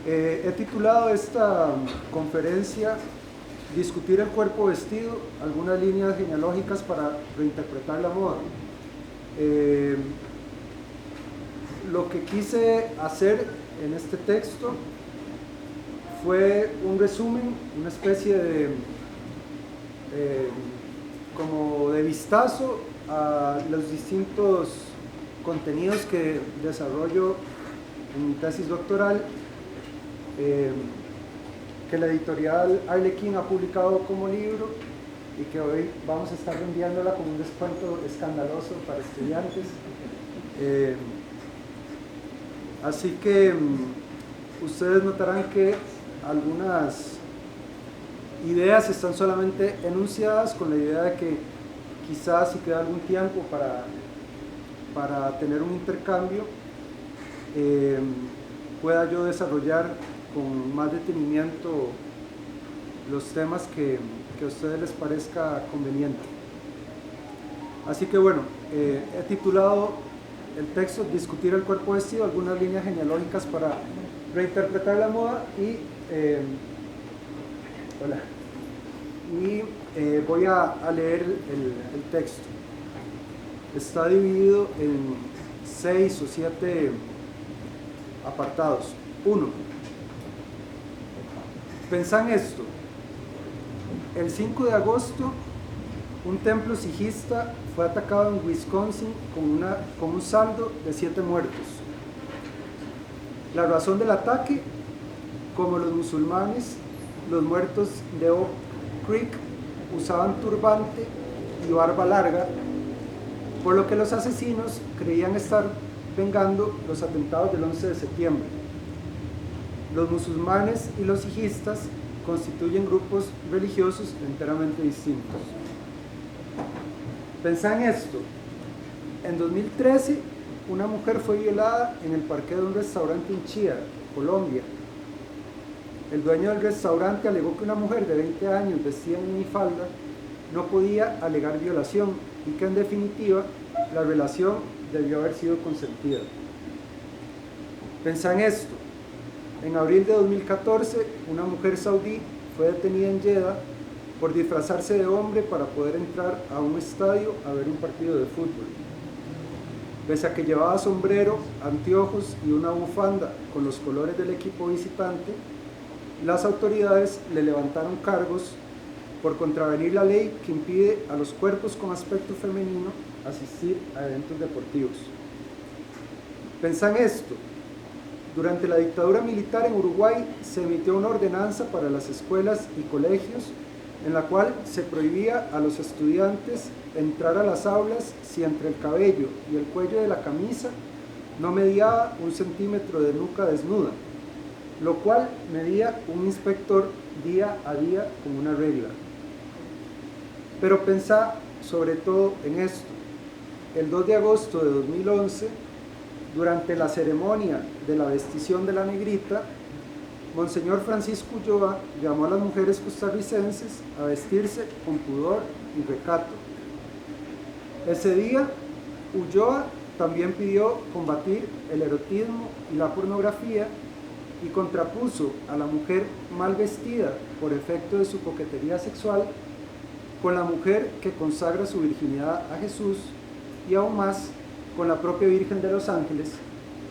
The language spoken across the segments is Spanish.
He titulado esta conferencia Discutir el cuerpo vestido, algunas líneas genealógicas para reinterpretar la moda. Lo que quise hacer en este texto fue un resumen, una especie de como de vistazo a los distintos contenidos que desarrollo en mi tesis doctoral, que la editorial Arlequín ha publicado como libro y que hoy vamos a estar vendiéndola con un descuento escandaloso para estudiantes. Así que ustedes notarán que algunas ideas están solamente enunciadas con la idea de que quizás si queda algún tiempo para tener un intercambio, pueda yo desarrollar con más detenimiento los temas que a ustedes les parezca conveniente. Así que bueno, he titulado el texto Discutir el cuerpo vestido, algunas líneas genealógicas para reinterpretar la moda y voy a leer el texto. Está dividido en 6 o 7 apartados. 1. Pensá en esto. El 5 de agosto, un templo sijista fue atacado en Wisconsin con un saldo de 7 muertos. La razón del ataque: como los musulmanes, los muertos de Oak Creek usaban turbante y barba larga, por lo que los asesinos creían estar vengando los atentados del 11 de septiembre. Los musulmanes y los sijistas constituyen grupos religiosos enteramente distintos. Pensá en esto. En 2013, una mujer fue violada en el parqueo de un restaurante en Chía, Colombia. El dueño del restaurante alegó que una mujer de 20 años vestida en minifalda no podía alegar violación y que en definitiva la relación debió haber sido consentida. Pensá en esto. En abril de 2014, una mujer saudí fue detenida en Jeddah por disfrazarse de hombre para poder entrar a un estadio a ver un partido de fútbol. Pese a que llevaba sombrero, anteojos y una bufanda con los colores del equipo visitante, las autoridades le levantaron cargos por contravenir la ley que impide a los cuerpos con aspecto femenino asistir a eventos deportivos. Pensá en esto. Durante la dictadura militar en Uruguay se emitió una ordenanza para las escuelas y colegios en la cual se prohibía a los estudiantes entrar a las aulas si entre el cabello y el cuello de la camisa no mediaba 1 centímetro de nuca desnuda, lo cual medía un inspector día a día como una regla. Pero pensá sobre todo en esto. El 2 de agosto de 2011, durante la ceremonia de la vestición de la negrita, Monseñor Francisco Ulloa llamó a las mujeres costarricenses a vestirse con pudor y recato. Ese día, Ulloa también pidió combatir el erotismo y la pornografía y contrapuso a la mujer mal vestida por efecto de su coquetería sexual con la mujer que consagra su virginidad a Jesús y aún más con la propia Virgen de los Ángeles,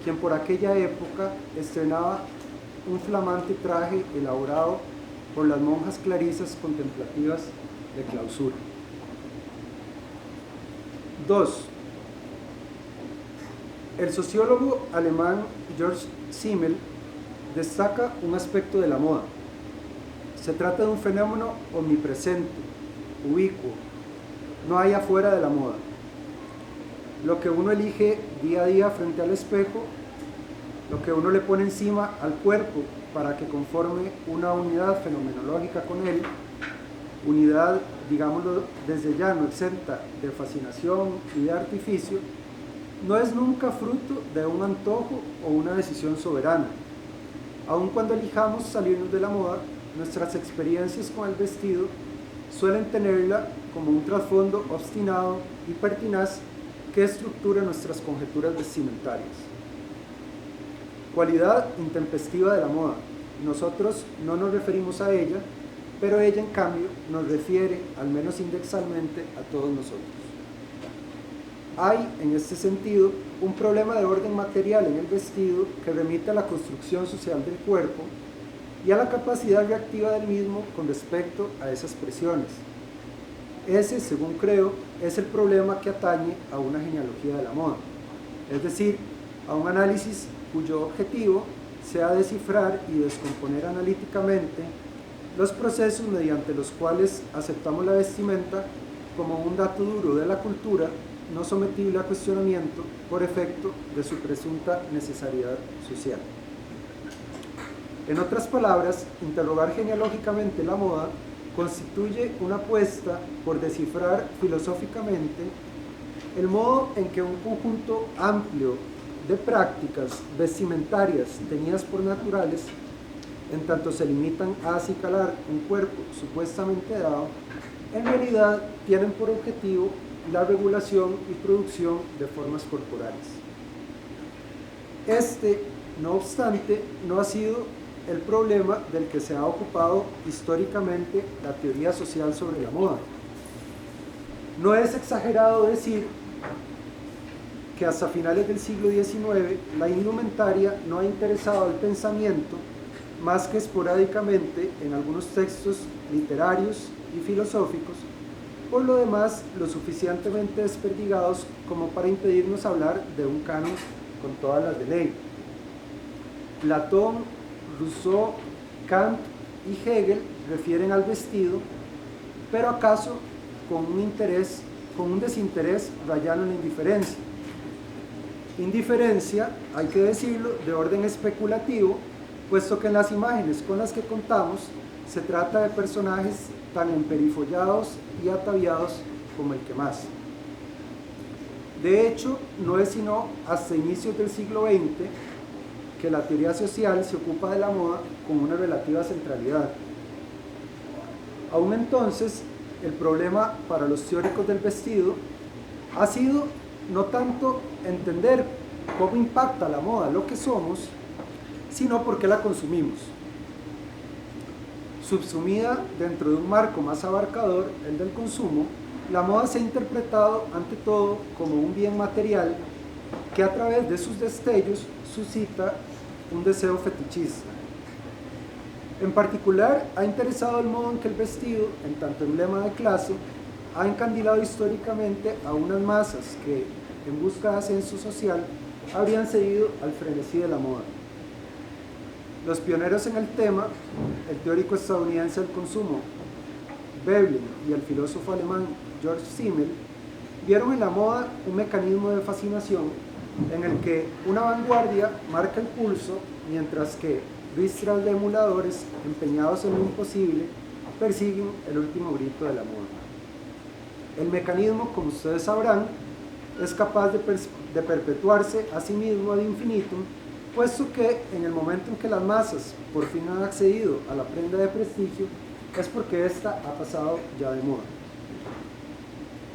quien por aquella época estrenaba un flamante traje elaborado por las monjas clarisas contemplativas de clausura. 2. El sociólogo alemán George Simmel destaca un aspecto de la moda. Se trata de un fenómeno omnipresente, ubicuo, no hay afuera de la moda. Lo que uno elige día a día frente al espejo, lo que uno le pone encima al cuerpo para que conforme una unidad fenomenológica con él, unidad, digámoslo desde ya, no exenta de fascinación y de artificio, no es nunca fruto de un antojo o una decisión soberana. Aun cuando elijamos salirnos de la moda, nuestras experiencias con el vestido suelen tenerla como un trasfondo obstinado y pertinaz que estructura nuestras conjeturas vestimentarias. cualidad intempestiva de la moda. Nosotros no nos referimos a ella, pero ella en cambio nos refiere, al menos indexalmente, a todos nosotros. Hay, en este sentido, un problema de orden material en el vestido que remite a la construcción social del cuerpo y a la capacidad reactiva del mismo con respecto a esas presiones. Ese, según creo, es el problema que atañe a una genealogía de la moda, es decir, a un análisis cuyo objetivo sea descifrar y descomponer analíticamente los procesos mediante los cuales aceptamos la vestimenta como un dato duro de la cultura, no sometible a cuestionamiento por efecto de su presunta necesariedad social. En otras palabras, interrogar genealógicamente la moda constituye una apuesta por descifrar filosóficamente el modo en que un conjunto amplio de prácticas vestimentarias tenidas por naturales, en tanto se limitan a acicalar un cuerpo supuestamente dado, en realidad tienen por objetivo la regulación y producción de formas corporales. Este, no obstante, no ha sido el problema del que se ha ocupado históricamente la teoría social sobre la moda. No es exagerado decir que hasta finales del siglo XIX la indumentaria no ha interesado al pensamiento más que esporádicamente en algunos textos literarios y filosóficos, por lo demás lo suficientemente desperdigados como para impedirnos hablar de un canon con todas las de ley. Platón, Rousseau, Kant y Hegel refieren al vestido, pero acaso con un desinterés rayano en la indiferencia. Indiferencia, hay que decirlo, de orden especulativo, puesto que en las imágenes con las que contamos se trata de personajes tan emperifollados y ataviados como el que más. De hecho, no es sino hasta inicios del siglo XX que la teoría social se ocupa de la moda con una relativa centralidad. Aún entonces, el problema para los teóricos del vestido ha sido no tanto entender cómo impacta la moda lo que somos, sino por qué la consumimos. Subsumida dentro de un marco más abarcador, el del consumo, la moda se ha interpretado ante todo como un bien material que a través de sus destellos suscita un deseo fetichista. En particular, ha interesado el modo en que el vestido, en tanto emblema de clase, ha encandilado históricamente a unas masas que, en busca de ascenso social, habrían cedido al frenesí de la moda. Los pioneros en el tema, el teórico estadounidense del consumo, Veblen, y el filósofo alemán Georg Simmel, vieron en la moda un mecanismo de fascinación en el que una vanguardia marca el pulso, mientras que ristras de emuladores empeñados en lo imposible persiguen el último grito de la moda. El mecanismo, como ustedes sabrán, es capaz de perpetuarse a sí mismo ad infinitum, puesto que en el momento en que las masas por fin han accedido a la prenda de prestigio, es porque ésta ha pasado ya de moda.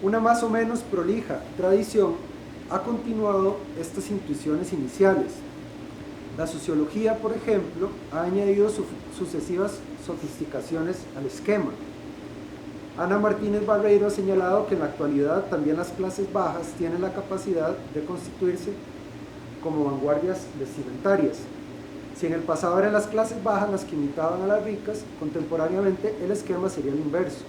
Una más o menos prolija tradición ha continuado estas intuiciones iniciales. La sociología, por ejemplo, ha añadido sucesivas sofisticaciones al esquema. Ana Martínez Barreiro ha señalado que en la actualidad también las clases bajas tienen la capacidad de constituirse como vanguardias vestimentarias. Si en el pasado eran las clases bajas las que imitaban a las ricas, contemporáneamente el esquema sería el inverso.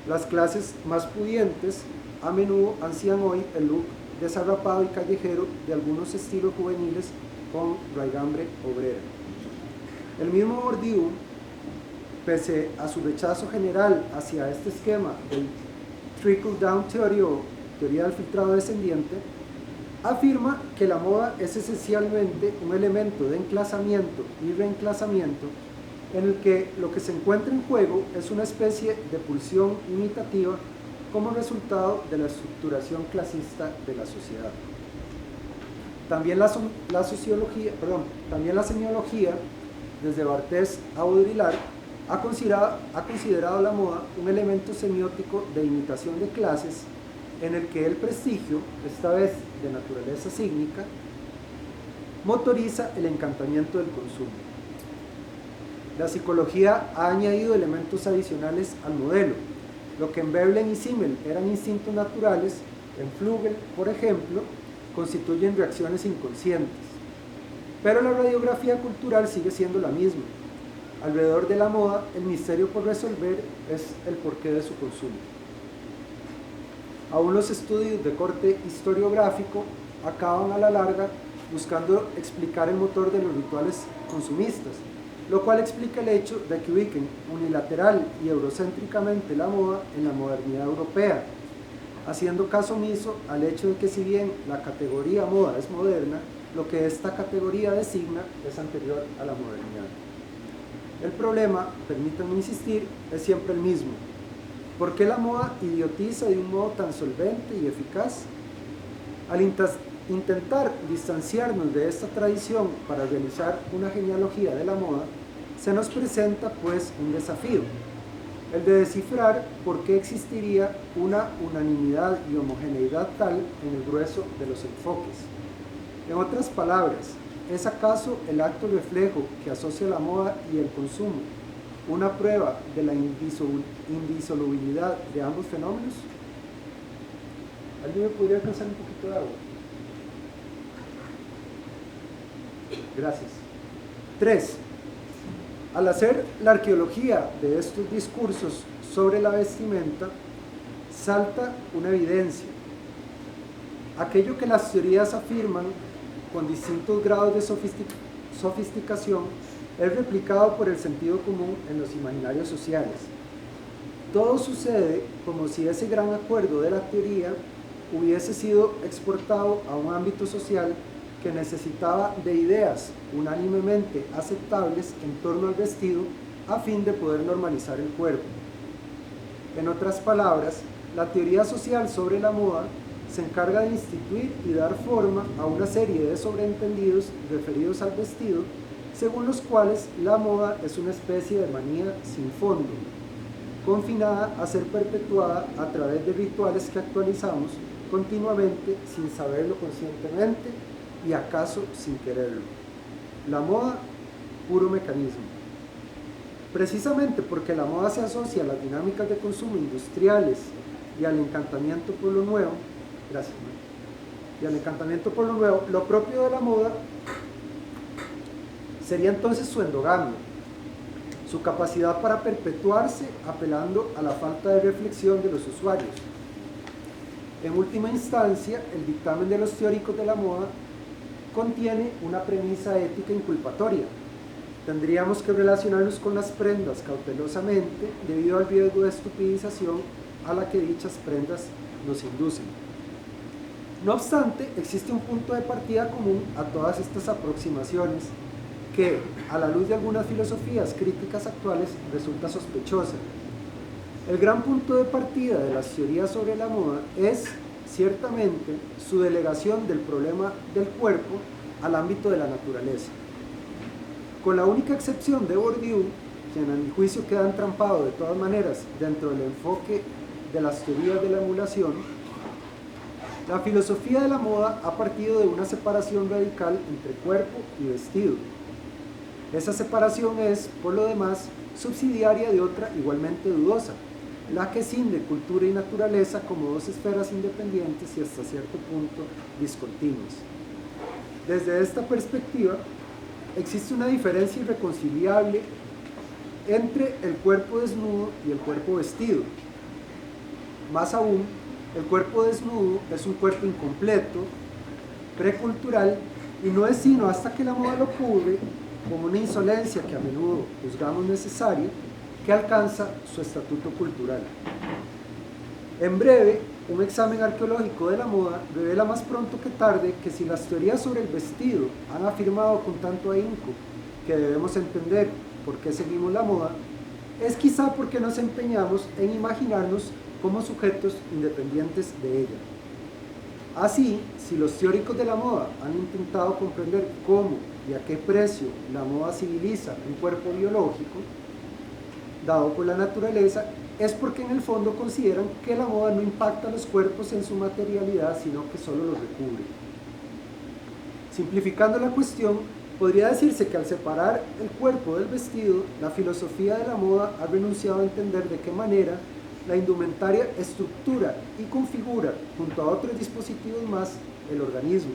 Las clases más pudientes a menudo ansían hoy el look desarrapado y callejero de algunos estilos juveniles con raigambre obrera. El mismo Bourdieu, pese a su rechazo general hacia este esquema del trickle-down theory o teoría del filtrado descendiente, afirma que la moda es esencialmente un elemento de enclasamiento y reenclasamiento en el que lo que se encuentra en juego es una especie de pulsión imitativa como resultado de la estructuración clasista de la sociedad. También también la semiología, desde Barthes a Baudrillard, ha considerado la moda un elemento semiótico de imitación de clases en el que el prestigio, esta vez de naturaleza sígnica, motoriza el encantamiento del consumo. La psicología ha añadido elementos adicionales al modelo. Lo que en Veblen y Simmel eran instintos naturales, en Flügel, por ejemplo, constituyen reacciones inconscientes. Pero la radiografía cultural sigue siendo la misma. Alrededor de la moda, el misterio por resolver es el porqué de su consumo. Aún los estudios de corte historiográfico acaban a la larga buscando explicar el motor de los rituales consumistas, lo cual explica el hecho de que ubiquen unilateral y eurocéntricamente la moda en la modernidad europea, haciendo caso omiso al hecho de que si bien la categoría moda es moderna, lo que esta categoría designa es anterior a la modernidad. El problema, permítanme insistir, es siempre el mismo. ¿Por qué la moda idiotiza de un modo tan solvente y eficaz? Al intentar distanciarnos de esta tradición para realizar una genealogía de la moda, se nos presenta pues un desafío, el de descifrar por qué existiría una unanimidad y homogeneidad tal en el grueso de los enfoques. En otras palabras, ¿es acaso el acto reflejo que asocia la moda y el consumo una prueba de la indisolubilidad de ambos fenómenos? ¿Alguien me podría alcanzar un poquito de agua? Gracias. 3. Al hacer la arqueología de estos discursos sobre la vestimenta, salta una evidencia. Aquello que las teorías afirman con distintos grados de sofisticación es replicado por el sentido común en los imaginarios sociales. Todo sucede como si ese gran acuerdo de la teoría hubiese sido exportado a un ámbito social que necesitaba de ideas unánimemente aceptables en torno al vestido a fin de poder normalizar el cuerpo. En otras palabras, la teoría social sobre la moda se encarga de instituir y dar forma a una serie de sobreentendidos referidos al vestido, según los cuales la moda es una especie de manía sin fondo, confinada a ser perpetuada a través de rituales que actualizamos continuamente sin saberlo conscientemente y acaso sin quererlo. La moda, puro mecanismo. Precisamente porque la moda se asocia a las dinámicas de consumo industriales y al encantamiento por lo nuevo, gracias, y al encantamiento por lo nuevo, lo propio de la moda sería entonces su endogamia, su capacidad para perpetuarse apelando a la falta de reflexión de los usuarios. En última instancia, el dictamen de los teóricos de la moda contiene una premisa ética inculpatoria. Tendríamos que relacionarnos con las prendas cautelosamente debido al riesgo de estupidización a la que dichas prendas nos inducen. No obstante, existe un punto de partida común a todas estas aproximaciones que, a la luz de algunas filosofías críticas actuales, resulta sospechosa. El gran punto de partida de las teorías sobre la moda es, ciertamente, su delegación del problema del cuerpo al ámbito de la naturaleza. Con la única excepción de Bourdieu, quien a mi juicio queda entrampado de todas maneras dentro del enfoque de las teorías de la emulación, la filosofía de la moda ha partido de una separación radical entre cuerpo y vestido. Esa separación es, por lo demás, subsidiaria de otra igualmente dudosa, la que cinde cultura y naturaleza como dos esferas independientes y hasta cierto punto discontinuas. Desde esta perspectiva, existe una diferencia irreconciliable entre el cuerpo desnudo y el cuerpo vestido. Más aún, el cuerpo desnudo es un cuerpo incompleto, precultural, y no es sino hasta que la moda lo cubre, como una insolencia que a menudo juzgamos necesaria, que alcanza su estatuto cultural. En breve, un examen arqueológico de la moda revela más pronto que tarde que si las teorías sobre el vestido han afirmado con tanto ahínco que debemos entender por qué seguimos la moda, es quizá porque nos empeñamos en imaginarnos como sujetos independientes de ella. Así, si los teóricos de la moda han intentado comprender cómo y a qué precio la moda civiliza un cuerpo biológico, dado por la naturaleza, es porque en el fondo consideran que la moda no impacta a los cuerpos en su materialidad, sino que solo los recubre. Simplificando la cuestión, podría decirse que al separar el cuerpo del vestido, la filosofía de la moda ha renunciado a entender de qué manera la indumentaria estructura y configura, junto a otros dispositivos más, el organismo,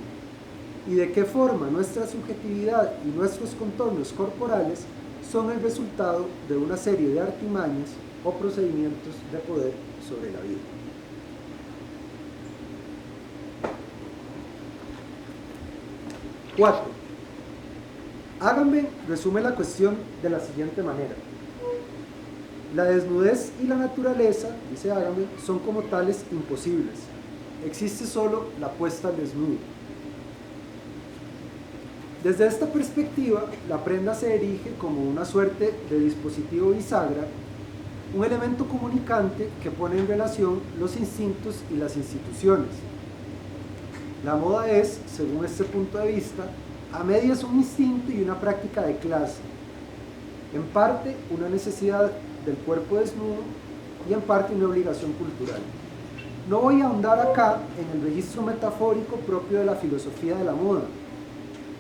y de qué forma nuestra subjetividad y nuestros contornos corporales son el resultado de una serie de artimañas o procedimientos de poder sobre la vida. Cuatro. Agamben resume la cuestión de la siguiente manera. La desnudez y la naturaleza, dice Agamben, son como tales imposibles. Existe solo la puesta al desnudo. Desde esta perspectiva, la prenda se erige como una suerte de dispositivo bisagra, un elemento comunicante que pone en relación los instintos y las instituciones. La moda es, según este punto de vista, a medias un instinto y una práctica de clase, en parte una necesidad del cuerpo desnudo y en parte una obligación cultural. No voy a ahondar acá en el registro metafórico propio de la filosofía de la moda.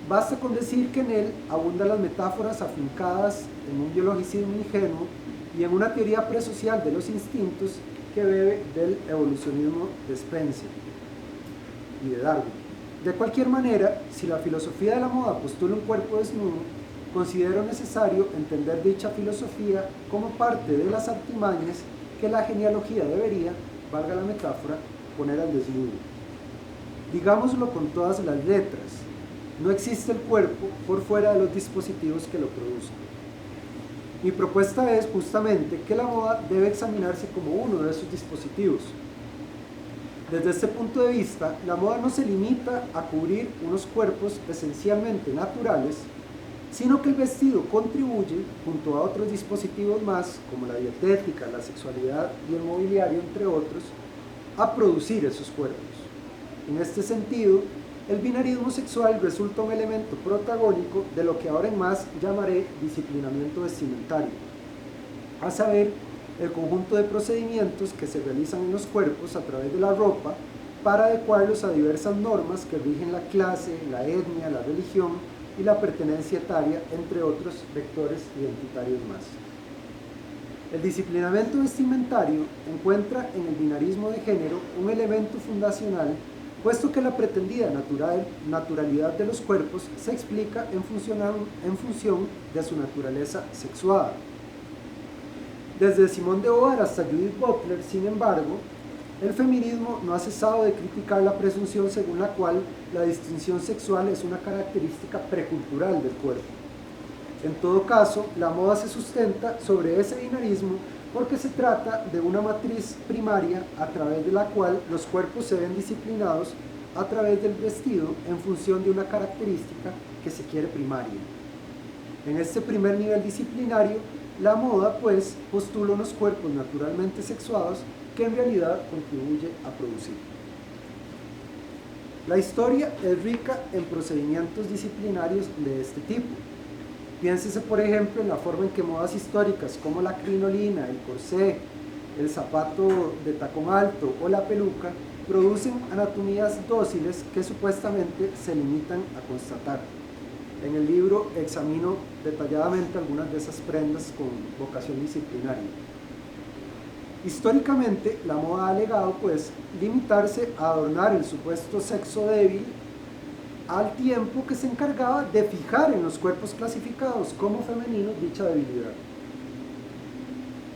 Basta con decir que en él abundan las metáforas afincadas en un biologicismo ingenuo y en una teoría presocial de los instintos que bebe del evolucionismo de Spencer y de Darwin. De cualquier manera, si la filosofía de la moda postula un cuerpo desnudo, considero necesario entender dicha filosofía como parte de las artimañas que la genealogía debería, valga la metáfora, poner al desnudo. Digámoslo con todas las letras, no existe el cuerpo por fuera de los dispositivos que lo producen. Mi propuesta es justamente que la moda debe examinarse como uno de esos dispositivos. Desde este punto de vista, la moda no se limita a cubrir unos cuerpos esencialmente naturales, sino que el vestido contribuye, junto a otros dispositivos más, como la dietética, la sexualidad y el mobiliario, entre otros, a producir esos cuerpos. En este sentido, el binarismo sexual resulta un elemento protagónico de lo que ahora en más llamaré disciplinamiento vestimentario, a saber, el conjunto de procedimientos que se realizan en los cuerpos a través de la ropa para adecuarlos a diversas normas que rigen la clase, la etnia, la religión y la pertenencia etaria, entre otros vectores identitarios más. El disciplinamiento vestimentario encuentra en el binarismo de género un elemento fundacional, puesto que la pretendida naturalidad de los cuerpos se explica en función de su naturaleza sexuada. Desde Simone de Beauvoir hasta Judith Butler, sin embargo, el feminismo no ha cesado de criticar la presunción según la cual la distinción sexual es una característica precultural del cuerpo. En todo caso, la moda se sustenta sobre ese binarismo porque se trata de una matriz primaria a través de la cual los cuerpos se ven disciplinados a través del vestido en función de una característica que se quiere primaria. En este primer nivel disciplinario, la moda, pues, postula unos cuerpos naturalmente sexuados que en realidad contribuye a producir. La historia es rica en procedimientos disciplinarios de este tipo. Piénsese, por ejemplo, en la forma en que modas históricas como la crinolina, el corsé, el zapato de tacón alto o la peluca producen anatomías dóciles que supuestamente se limitan a constatar. En el libro examino detalladamente algunas de esas prendas con vocación disciplinaria. Históricamente, la moda ha alegado, pues, limitarse a adornar el supuesto sexo débil al tiempo que se encargaba de fijar en los cuerpos clasificados como femeninos dicha debilidad.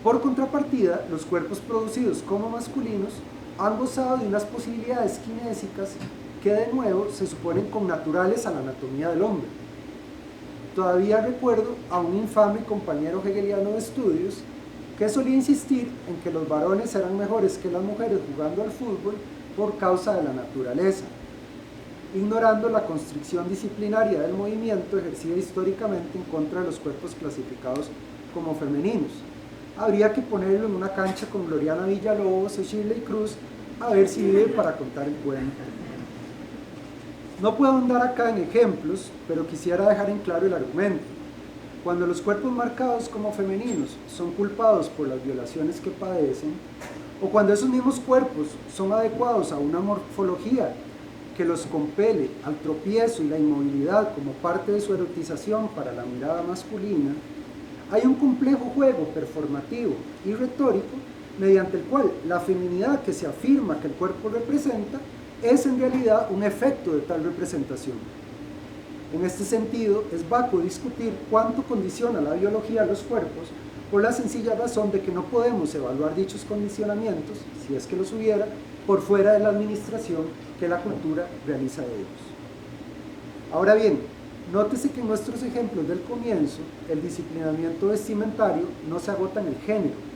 Por contrapartida, los cuerpos producidos como masculinos han gozado de unas posibilidades kinésicas que de nuevo se suponen connaturales a la anatomía del hombre. Todavía recuerdo a un infame compañero hegeliano de estudios que solía insistir en que los varones eran mejores que las mujeres jugando al fútbol por causa de la naturaleza, ignorando la constricción disciplinaria del movimiento ejercida históricamente en contra de los cuerpos clasificados como femeninos. Habría que ponerlo en una cancha con Gloriana Villalobos o Shirley Cruz a ver si vive para contar el cuento. No puedo andar acá en ejemplos, pero quisiera dejar en claro el argumento. Cuando los cuerpos marcados como femeninos son culpados por las violaciones que padecen, o cuando esos mismos cuerpos son adecuados a una morfología que los compele al tropiezo y la inmovilidad como parte de su erotización para la mirada masculina, hay un complejo juego performativo y retórico mediante el cual la feminidad que se afirma que el cuerpo representa es en realidad un efecto de tal representación. En este sentido, es vacuo discutir cuánto condiciona la biología a los cuerpos por la sencilla razón de que no podemos evaluar dichos condicionamientos, si es que los hubiera, por fuera de la administración que la cultura realiza de ellos. Ahora bien, nótese que en nuestros ejemplos del comienzo, el disciplinamiento vestimentario no se agota en el género.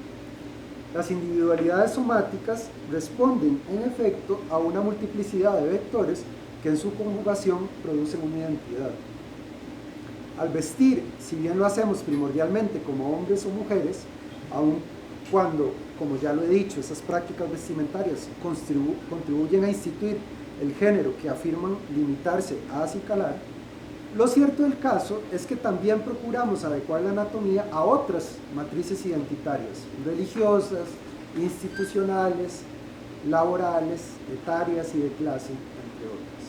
Las individualidades somáticas responden, en efecto, a una multiplicidad de vectores que en su conjugación producen una identidad. Al vestir, si bien lo hacemos primordialmente como hombres o mujeres, aun cuando, como ya lo he dicho, esas prácticas vestimentarias contribuyen a instituir el género que afirman limitarse a acicalar, lo cierto del caso es que también procuramos adecuar la anatomía a otras matrices identitarias, religiosas, institucionales, laborales, etarias y de clase, entre otras.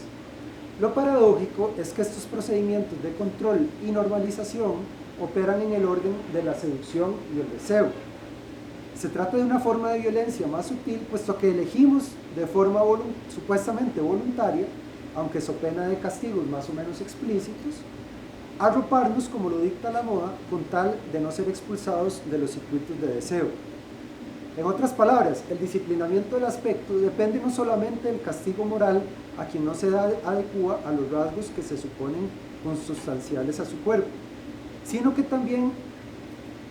Lo paradójico es que estos procedimientos de control y normalización operan en el orden de la seducción y el deseo. Se trata de una forma de violencia más sutil, puesto que elegimos de forma supuestamente voluntaria, aunque so pena de castigos más o menos explícitos, arroparnos como lo dicta la moda con tal de no ser expulsados de los circuitos de deseo. En otras palabras, el disciplinamiento del aspecto depende no solamente del castigo moral a quien no se adecúa a los rasgos que se suponen consustanciales a su cuerpo, sino que también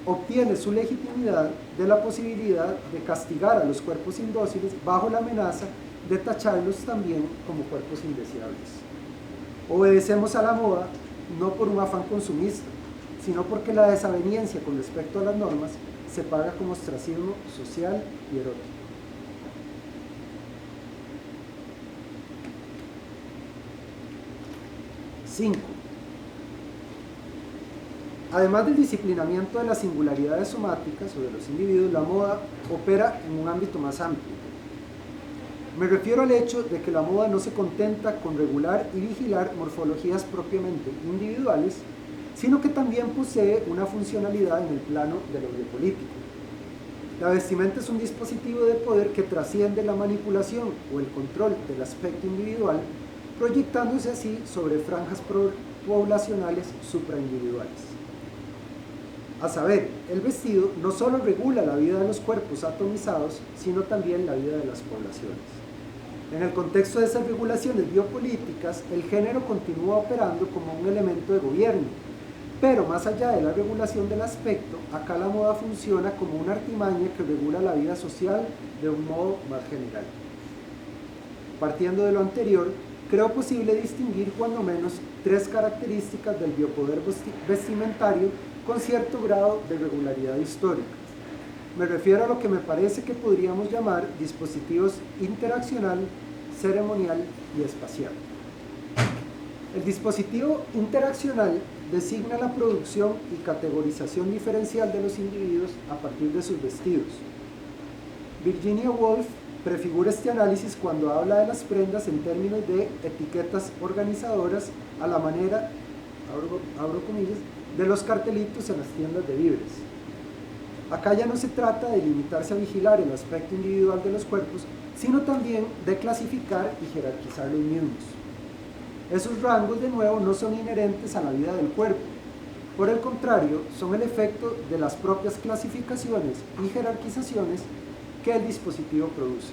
obtiene su legitimidad de la posibilidad de castigar a los cuerpos indóciles bajo la amenaza de tacharlos también como cuerpos indeseables. Obedecemos a la moda no por un afán consumista, sino porque la desaveniencia con respecto a las normas se paga como ostracismo social y erótico. Cinco. Además del disciplinamiento de las singularidades somáticas o de los individuos, la moda opera en un ámbito más amplio. Me refiero al hecho de que la moda no se contenta con regular y vigilar morfologías propiamente individuales, sino que también posee una funcionalidad en el plano de lo biopolítico. La vestimenta es un dispositivo de poder que trasciende la manipulación o el control del aspecto individual, proyectándose así sobre franjas poblacionales supraindividuales. A saber, el vestido no solo regula la vida de los cuerpos atomizados, sino también la vida de las poblaciones. En el contexto de esas regulaciones biopolíticas, el género continúa operando como un elemento de gobierno, pero más allá de la regulación del aspecto, acá la moda funciona como una artimaña que regula la vida social de un modo más general. Partiendo de lo anterior, creo posible distinguir cuando menos tres características del biopoder vestimentario con cierto grado de regularidad histórica. Me refiero a lo que me parece que podríamos llamar dispositivos interaccional, ceremonial y espacial. El dispositivo interaccional designa la producción y categorización diferencial de los individuos a partir de sus vestidos. Virginia Woolf prefigura este análisis cuando habla de las prendas en términos de etiquetas organizadoras a la manera, abro comillas, de los cartelitos en las tiendas de víveres. Acá ya no se trata de limitarse a vigilar el aspecto individual de los cuerpos, sino también de clasificar y jerarquizar los mismos. Esos rangos, de nuevo, no son inherentes a la vida del cuerpo. Por el contrario, son el efecto de las propias clasificaciones y jerarquizaciones que el dispositivo produce.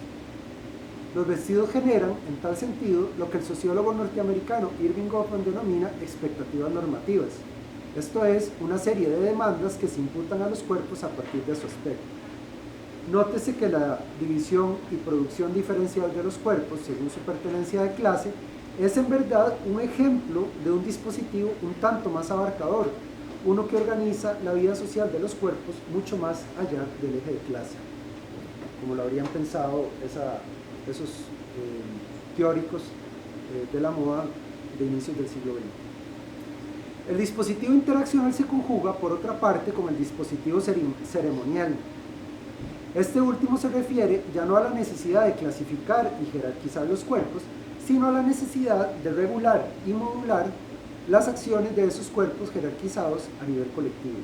Los vestidos generan, en tal sentido, lo que el sociólogo norteamericano Irving Goffman denomina expectativas normativas. Esto es, una serie de demandas que se imputan a los cuerpos a partir de su aspecto. Nótese que la división y producción diferencial de los cuerpos, según su pertenencia de clase, es en verdad un ejemplo de un dispositivo un tanto más abarcador, uno que organiza la vida social de los cuerpos mucho más allá del eje de clase, como lo habrían pensado esos teóricos de la moda de inicios del siglo XX. El dispositivo interaccional se conjuga, por otra parte, con el dispositivo ceremonial. Este último se refiere ya no a la necesidad de clasificar y jerarquizar los cuerpos, sino a la necesidad de regular y modular las acciones de esos cuerpos jerarquizados a nivel colectivo.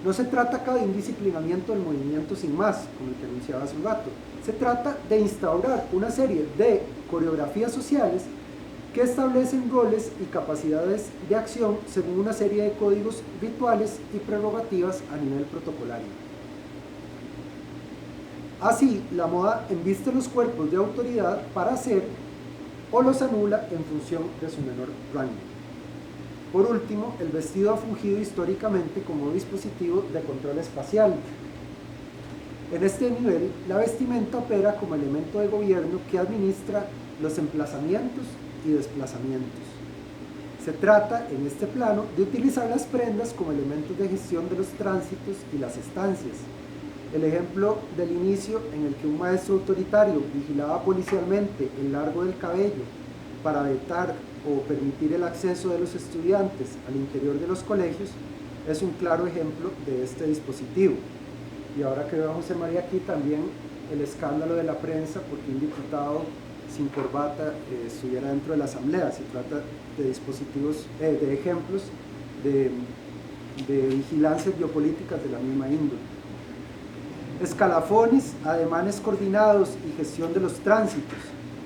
No se trata acá de un disciplinamiento del movimiento sin más, como el que anunciaba hace un rato. Se trata de instaurar una serie de coreografías sociales que establecen roles y capacidades de acción según una serie de códigos rituales y prerrogativas a nivel protocolario. Así, la moda embiste los cuerpos de autoridad para hacer o los anula en función de su menor rango. Por último, el vestido ha fungido históricamente como dispositivo de control espacial. En este nivel, la vestimenta opera como elemento de gobierno que administra los emplazamientos y desplazamientos. Se trata, en este plano, de utilizar las prendas como elementos de gestión de los tránsitos y las estancias. El ejemplo del inicio en el que un maestro autoritario vigilaba policialmente el largo del cabello para vetar o permitir el acceso de los estudiantes al interior de los colegios es un claro ejemplo de este dispositivo. Y ahora que veo a José María aquí, también el escándalo de la prensa porque un diputado sin corbata estuviera dentro de la asamblea. Se trata de dispositivos, de ejemplos de vigilancias biopolíticas de la misma índole. Escalafones, ademanes coordinados y gestión de los tránsitos.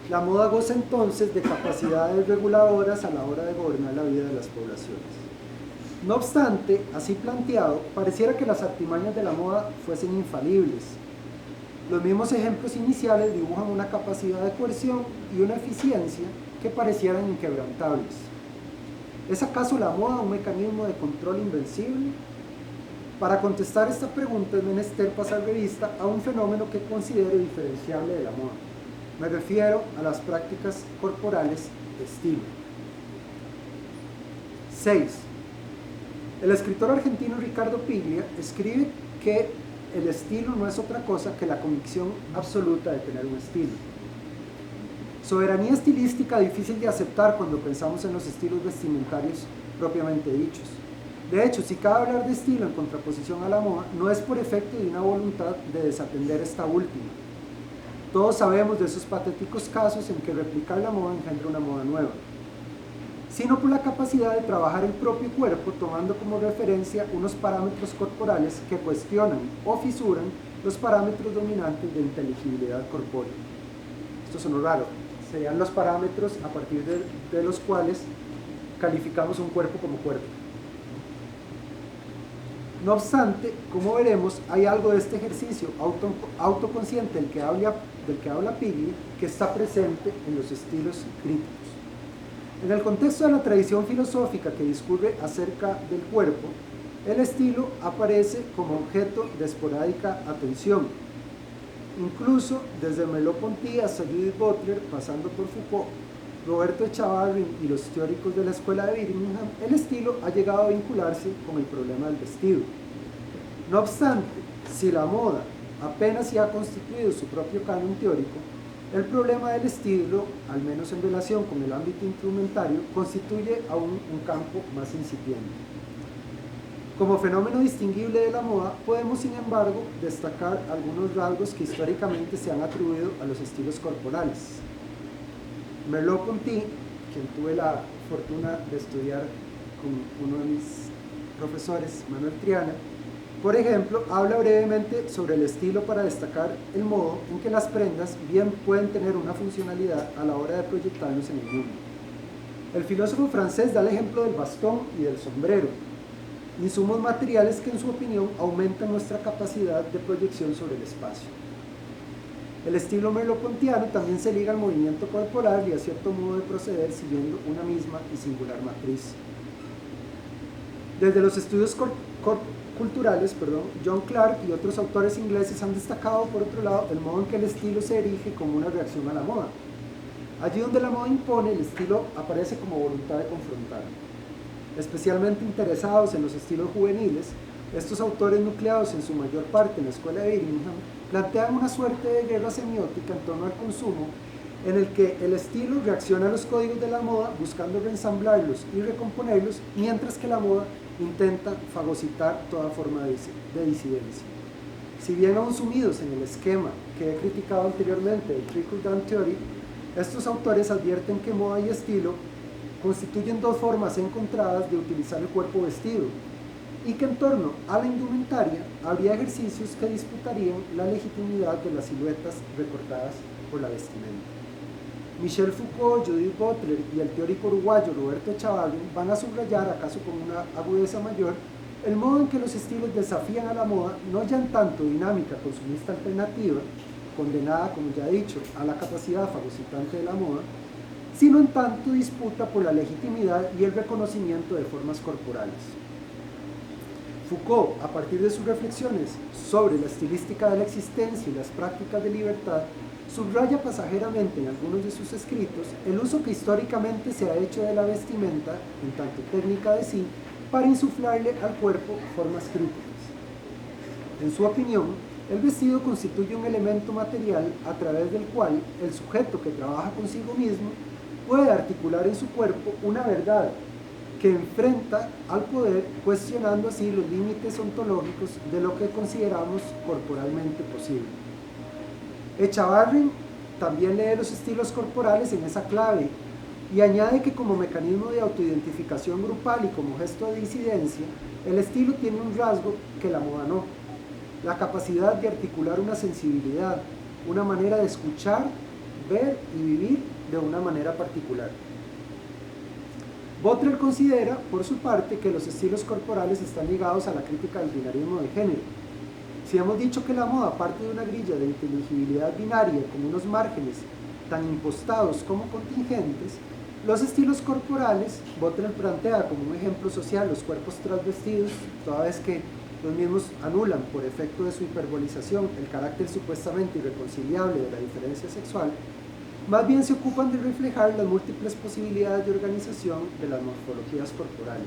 La moda goza entonces de capacidades reguladoras a la hora de gobernar la vida de las poblaciones. No obstante, así planteado, pareciera que las artimañas de la moda fuesen infalibles. Los mismos ejemplos iniciales dibujan una capacidad de coerción y una eficiencia que parecieran inquebrantables. ¿Es acaso la moda un mecanismo de control invencible? Para contestar esta pregunta es menester pasar revista a un fenómeno que considero diferenciable de la moda. Me refiero a las prácticas corporales de estilo. 6. El escritor argentino Ricardo Piglia escribe que el estilo no es otra cosa que la convicción absoluta de tener un estilo. Soberanía estilística difícil de aceptar cuando pensamos en los estilos vestimentarios propiamente dichos. De hecho, si cabe hablar de estilo en contraposición a la moda, no es por efecto de una voluntad de desatender esta última. Todos sabemos de esos patéticos casos en que replicar la moda engendra una moda nueva, sino por la capacidad de trabajar el propio cuerpo tomando como referencia unos parámetros corporales que cuestionan o fisuran los parámetros dominantes de inteligibilidad corpórea. Esto sonó raro, serían los parámetros a partir de los cuales calificamos un cuerpo como cuerpo. No obstante, como veremos, hay algo de este ejercicio autoconsciente del que habla Piglia que está presente en los estilos críticos. En el contexto de la tradición filosófica que discurre acerca del cuerpo, el estilo aparece como objeto de esporádica atención. Incluso desde Merleau-Ponty hasta Judith Butler, pasando por Foucault, Roberto Echavarri y los teóricos de la escuela de Birmingham, el estilo ha llegado a vincularse con el problema del vestido. No obstante, si la moda apenas se ha constituido su propio canon teórico, el problema del estilo, al menos en relación con el ámbito instrumentario, constituye aún un campo más incipiente. Como fenómeno distinguible de la moda, podemos sin embargo destacar algunos rasgos que históricamente se han atribuido a los estilos corporales. Merleau-Ponty, quien tuve la fortuna de estudiar con uno de mis profesores, Manuel Triana, por ejemplo, habla brevemente sobre el estilo para destacar el modo en que las prendas bien pueden tener una funcionalidad a la hora de proyectarnos en el mundo. El filósofo francés da el ejemplo del bastón y del sombrero, insumos materiales que en su opinión aumentan nuestra capacidad de proyección sobre el espacio. El estilo merleau-pontiano también se liga al movimiento corporal y a cierto modo de proceder siguiendo una misma y singular matriz. Desde los estudios culturales, John Clark y otros autores ingleses han destacado, por otro lado, el modo en que el estilo se erige como una reacción a la moda. Allí donde la moda impone, el estilo aparece como voluntad de confrontar. Especialmente interesados en los estilos juveniles, estos autores nucleados en su mayor parte en la escuela de Birmingham plantean una suerte de guerra semiótica en torno al consumo en el que el estilo reacciona a los códigos de la moda buscando reensamblarlos y recomponerlos, mientras que la moda intenta fagocitar toda forma de disidencia. Si bien aún sumidos en el esquema que he criticado anteriormente, el Trickle-Down Theory, Estos autores advierten que moda y estilo constituyen dos formas encontradas de utilizar el cuerpo vestido y que en torno a la indumentaria habría ejercicios que disputarían la legitimidad de las siluetas recortadas por la vestimenta. Michel Foucault, Judith Butler y el teórico uruguayo Roberto Echavarri van a subrayar, acaso con una agudeza mayor, el modo en que los estilos desafían a la moda, no ya en tanto dinámica consumista alternativa, condenada, como ya he dicho, a la capacidad fagocitante de la moda, sino en tanto disputa por la legitimidad y el reconocimiento de formas corporales. Foucault, a partir de sus reflexiones sobre la estilística de la existencia y las prácticas de libertad, subraya pasajeramente en algunos de sus escritos el uso que históricamente se ha hecho de la vestimenta, en tanto técnica de sí, para insuflarle al cuerpo formas críticas. En su opinión, el vestido constituye un elemento material a través del cual el sujeto que trabaja consigo mismo puede articular en su cuerpo una verdad que enfrenta al poder, cuestionando así los límites ontológicos de lo que consideramos corporalmente posible. Echavarri también lee los estilos corporales en esa clave y añade que como mecanismo de autoidentificación grupal y como gesto de disidencia, el estilo tiene un rasgo que la moda no: la capacidad de articular una sensibilidad, una manera de escuchar, ver y vivir de una manera particular. Butler considera, por su parte, que los estilos corporales están ligados a la crítica del binarismo de género. Si hemos dicho que la moda parte de una grilla de inteligibilidad binaria con unos márgenes tan impostados como contingentes, los estilos corporales, Butler plantea como un ejemplo social los cuerpos transvestidos, toda vez que los mismos anulan, por efecto de su hiperbolización, el carácter supuestamente irreconciliable de la diferencia sexual, más bien se ocupan de reflejar las múltiples posibilidades de organización de las morfologías corporales.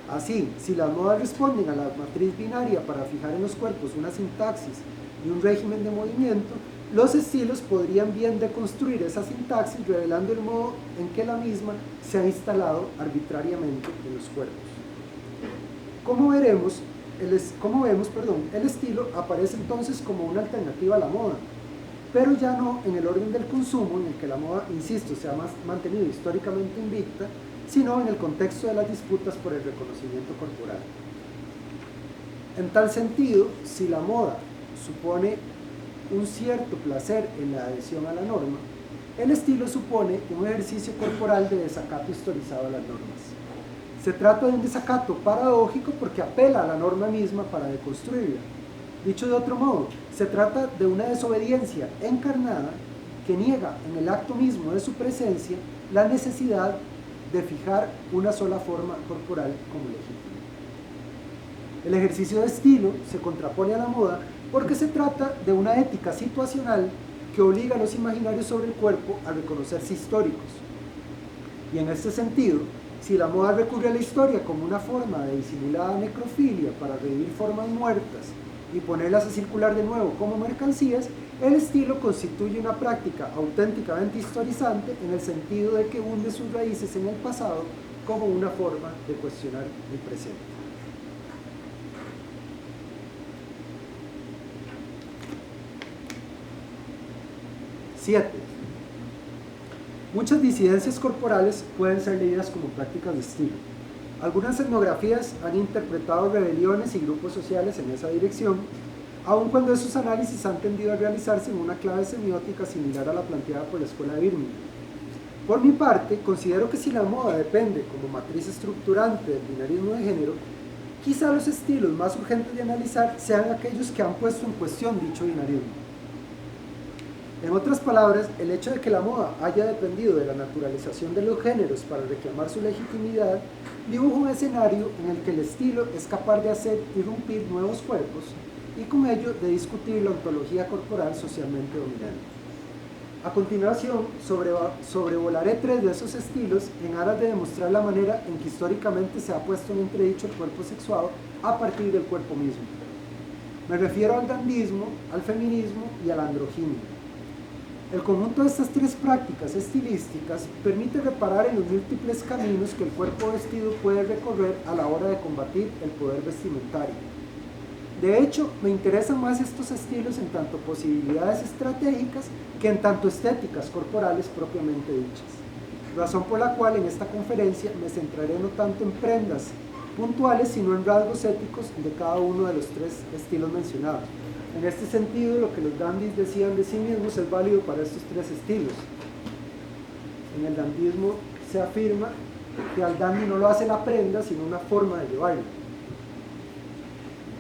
Así, si las modas responden a la matriz binaria para fijar en los cuerpos una sintaxis y un régimen de movimiento, los estilos podrían bien deconstruir esa sintaxis, revelando el modo en que la misma se ha instalado arbitrariamente en los cuerpos. Como vemos, el estilo aparece entonces como una alternativa a la moda, pero ya no en el orden del consumo, en el que la moda, insisto, se ha mantenido históricamente invicta, sino en el contexto de las disputas por el reconocimiento corporal. En tal sentido, si la moda supone un cierto placer en la adhesión a la norma, el estilo supone un ejercicio corporal de desacato historizado a las normas. Se trata de un desacato paradójico porque apela a la norma misma para deconstruirla. Dicho de otro modo, se trata de una desobediencia encarnada que niega en el acto mismo de su presencia la necesidad de fijar una sola forma corporal como legítima. El ejercicio de estilo se contrapone a la moda porque se trata de una ética situacional que obliga a los imaginarios sobre el cuerpo a reconocerse históricos. Y en este sentido, si la moda recurre a la historia como una forma de disimulada necrofilia para revivir formas muertas y ponerlas a circular de nuevo como mercancías, el estilo constituye una práctica auténticamente historizante en el sentido de que hunde sus raíces en el pasado como una forma de cuestionar el presente. Siete. Muchas disidencias corporales pueden ser leídas como prácticas de estilo. Algunas etnografías han interpretado rebeliones y grupos sociales en esa dirección, aun cuando esos análisis han tendido a realizarse en una clave semiótica similar a la planteada por la Escuela de Birmingham. Por mi parte, considero que si la moda depende como matriz estructurante del binarismo de género, quizá los estilos más urgentes de analizar sean aquellos que han puesto en cuestión dicho binarismo. En otras palabras, el hecho de que la moda haya dependido de la naturalización de los géneros para reclamar su legitimidad dibuja un escenario en el que el estilo es capaz de hacer irrumpir nuevos cuerpos y con ello de discutir la ontología corporal socialmente dominante. A continuación, sobrevolaré tres de esos estilos en aras de demostrar la manera en que históricamente se ha puesto en entredicho el cuerpo sexuado a partir del cuerpo mismo. Me refiero al dandismo, al feminismo y a la androginia. El conjunto de estas tres prácticas estilísticas permite reparar en los múltiples caminos que el cuerpo vestido puede recorrer a la hora de combatir el poder vestimentario. De hecho, me interesan más estos estilos en tanto posibilidades estratégicas que en tanto estéticas corporales propiamente dichas. Razón por la cual en esta conferencia me centraré no tanto en prendas puntuales, sino en rasgos éticos de cada uno de los tres estilos mencionados. En este sentido, lo que los dandis decían de sí mismos es válido para estos tres estilos. En el dandismo se afirma que al dandy no lo hace la prenda, sino una forma de llevarlo.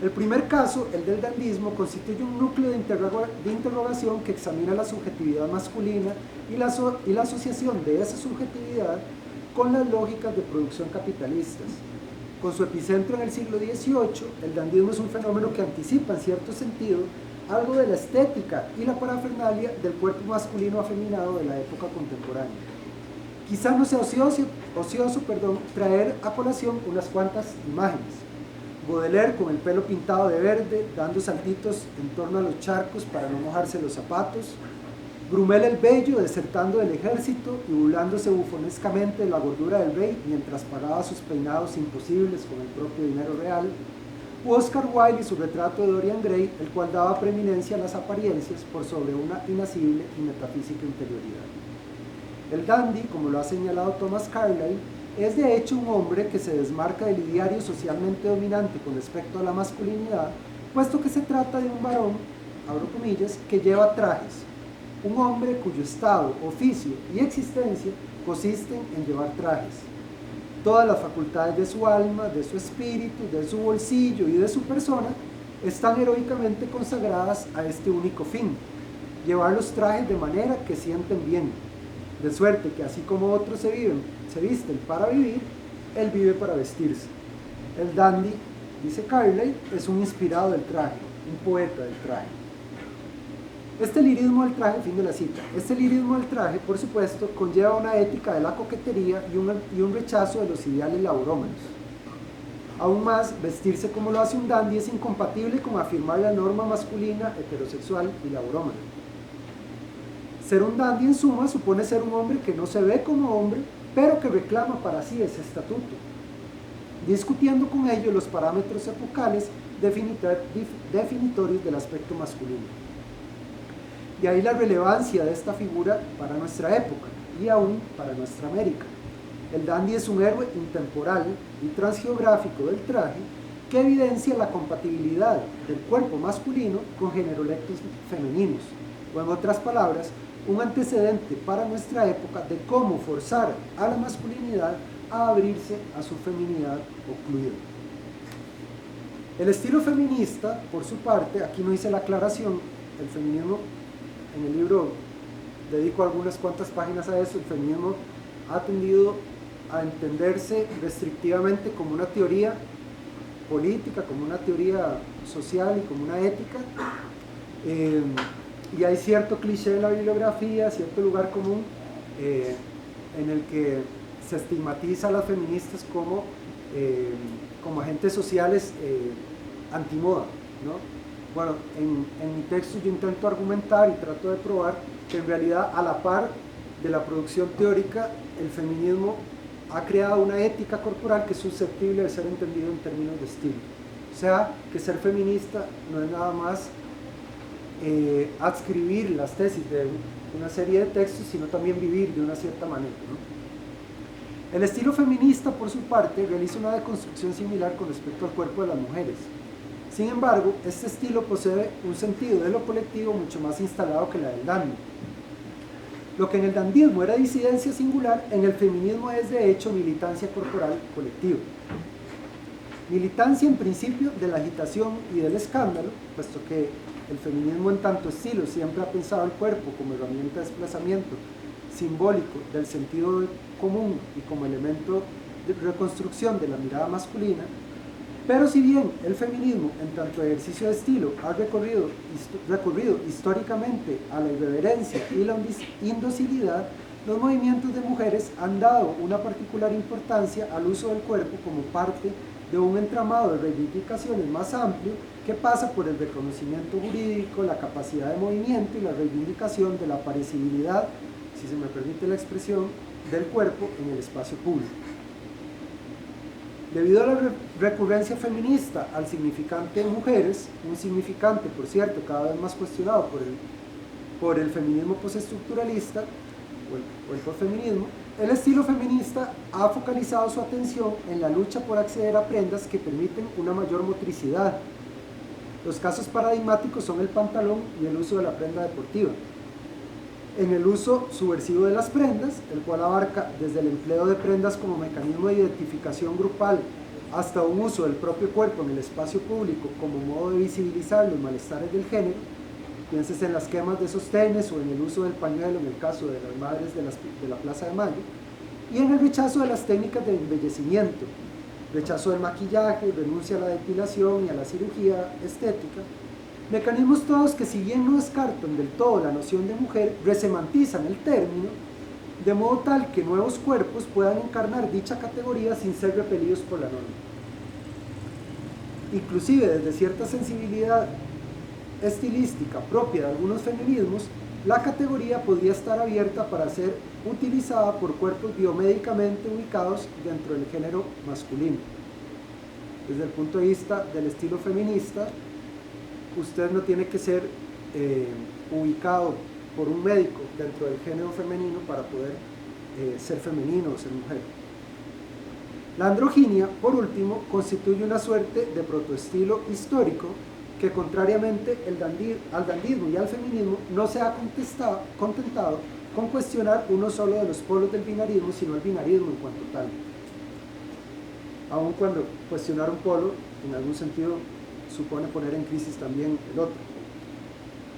El primer caso, el del dandismo, constituye un núcleo de interrogación que examina la subjetividad masculina y la asociación de esa subjetividad con las lógicas de producción capitalistas. Con su epicentro en el siglo XVIII, el dandismo es un fenómeno que anticipa en cierto sentido algo de la estética y la parafernalia del cuerpo masculino afeminado de la época contemporánea. Quizá no sea ocioso traer a colación unas cuantas imágenes. Baudelaire con el pelo pintado de verde, dando saltitos en torno a los charcos para no mojarse los zapatos. Brumel el Bello desertando del ejército y burlándose bufonescamente de la gordura del rey mientras pagaba sus peinados imposibles con el propio dinero real. U Oscar Wilde y su retrato de Dorian Gray, el cual daba preeminencia a las apariencias por sobre una inacible y metafísica interioridad. El dandy, como lo ha señalado Thomas Carlyle, es de hecho un hombre que se desmarca del ideario socialmente dominante con respecto a la masculinidad, puesto que se trata de un varón, abro comillas, que lleva trajes, un hombre cuyo estado, oficio y existencia consisten en llevar trajes. Todas las facultades de su alma, de su espíritu, de su bolsillo y de su persona están heroicamente consagradas a este único fin, llevar los trajes de manera que sienten bien, de suerte que así como otros se visten para vivir, él vive para vestirse. El dandy, dice Carlyle, es un inspirado del traje, un poeta del traje. Este lirismo del traje, fin de la cita, este lirismo del traje, por supuesto, conlleva una ética de la coquetería y un rechazo de los ideales laurómanos. Aún más, vestirse como lo hace un dandy es incompatible con afirmar la norma masculina, heterosexual y laurómana. Ser un dandy, en suma, supone ser un hombre que no se ve como hombre, pero que reclama para sí ese estatuto, discutiendo con ello los parámetros epocales definitorios del aspecto masculino. De ahí la relevancia de esta figura para nuestra época y aún para nuestra América. El dandy es un héroe intemporal y transgeográfico del traje que evidencia la compatibilidad del cuerpo masculino con generolectos femeninos, o en otras palabras, un antecedente para nuestra época de cómo forzar a la masculinidad a abrirse a su feminidad ocluida. El estilo feminista, por su parte, aquí no hice la aclaración, el feminismo, en el libro dedico algunas cuantas páginas a eso, el feminismo ha tendido a entenderse restrictivamente como una teoría política, como una teoría social y como una ética, y hay cierto cliché en la bibliografía, cierto lugar común en el que se estigmatiza a las feministas como agentes sociales antimoda, ¿no? Bueno, en mi texto yo intento argumentar y trato de probar que en realidad a la par de la producción teórica, el feminismo ha creado una ética corporal que es susceptible de ser entendido en términos de estilo. O sea, que ser feminista no es nada más adscribir las tesis de una serie de textos, sino también vivir de una cierta manera, ¿no? El estilo feminista, por su parte, realiza una deconstrucción similar con respecto al cuerpo de las mujeres. Sin embargo, este estilo posee un sentido de lo colectivo mucho más instalado que la del dandy. Lo que en el dandismo era disidencia singular, en el feminismo es de hecho militancia corporal colectiva. Militancia en principio de la agitación y del escándalo, puesto que el feminismo en tanto estilo siempre ha pensado el cuerpo como herramienta de desplazamiento simbólico del sentido común y como elemento de reconstrucción de la mirada masculina. Pero si bien el feminismo, en tanto ejercicio de estilo, ha recurrido históricamente a la irreverencia y la indocilidad, los movimientos de mujeres han dado una particular importancia al uso del cuerpo como parte de un entramado de reivindicaciones más amplio que pasa por el reconocimiento jurídico, la capacidad de movimiento y la reivindicación de la aparecibilidad, si se me permite la expresión, del cuerpo en el espacio público. Debido a la recurrencia feminista al significante de mujeres, un significante, por cierto, cada vez más cuestionado por el feminismo postestructuralista o el posfeminismo, el estilo feminista ha focalizado su atención en la lucha por acceder a prendas que permiten una mayor motricidad. Los casos paradigmáticos son el pantalón y el uso de la prenda deportiva. En el uso subversivo de las prendas, el cual abarca desde el empleo de prendas como mecanismo de identificación grupal hasta un uso del propio cuerpo en el espacio público como modo de visibilizar los malestares del género, pienses en las quemas de sostenes o en el uso del pañuelo en el caso de las madres de la Plaza de Mayo, y en el rechazo de las técnicas de embellecimiento, rechazo del maquillaje, renuncia a la depilación y a la cirugía estética, mecanismos todos que, si bien no descartan del todo la noción de mujer, resemantizan el término, de modo tal que nuevos cuerpos puedan encarnar dicha categoría sin ser repelidos por la norma. Inclusive desde cierta sensibilidad estilística propia de algunos feminismos, la categoría podría estar abierta para ser utilizada por cuerpos biomédicamente ubicados dentro del género masculino. Desde el punto de vista del estilo feminista, usted no tiene que ser ubicado por un médico dentro del género femenino para poder ser femenino o ser mujer. La androginia, por último, constituye una suerte de protoestilo histórico que, contrariamente al dandismo y al feminismo, no se ha contentado con cuestionar uno solo de los polos del binarismo, sino el binarismo en cuanto tal. Aun cuando cuestionar un polo, en algún sentido, supone poner en crisis también el otro.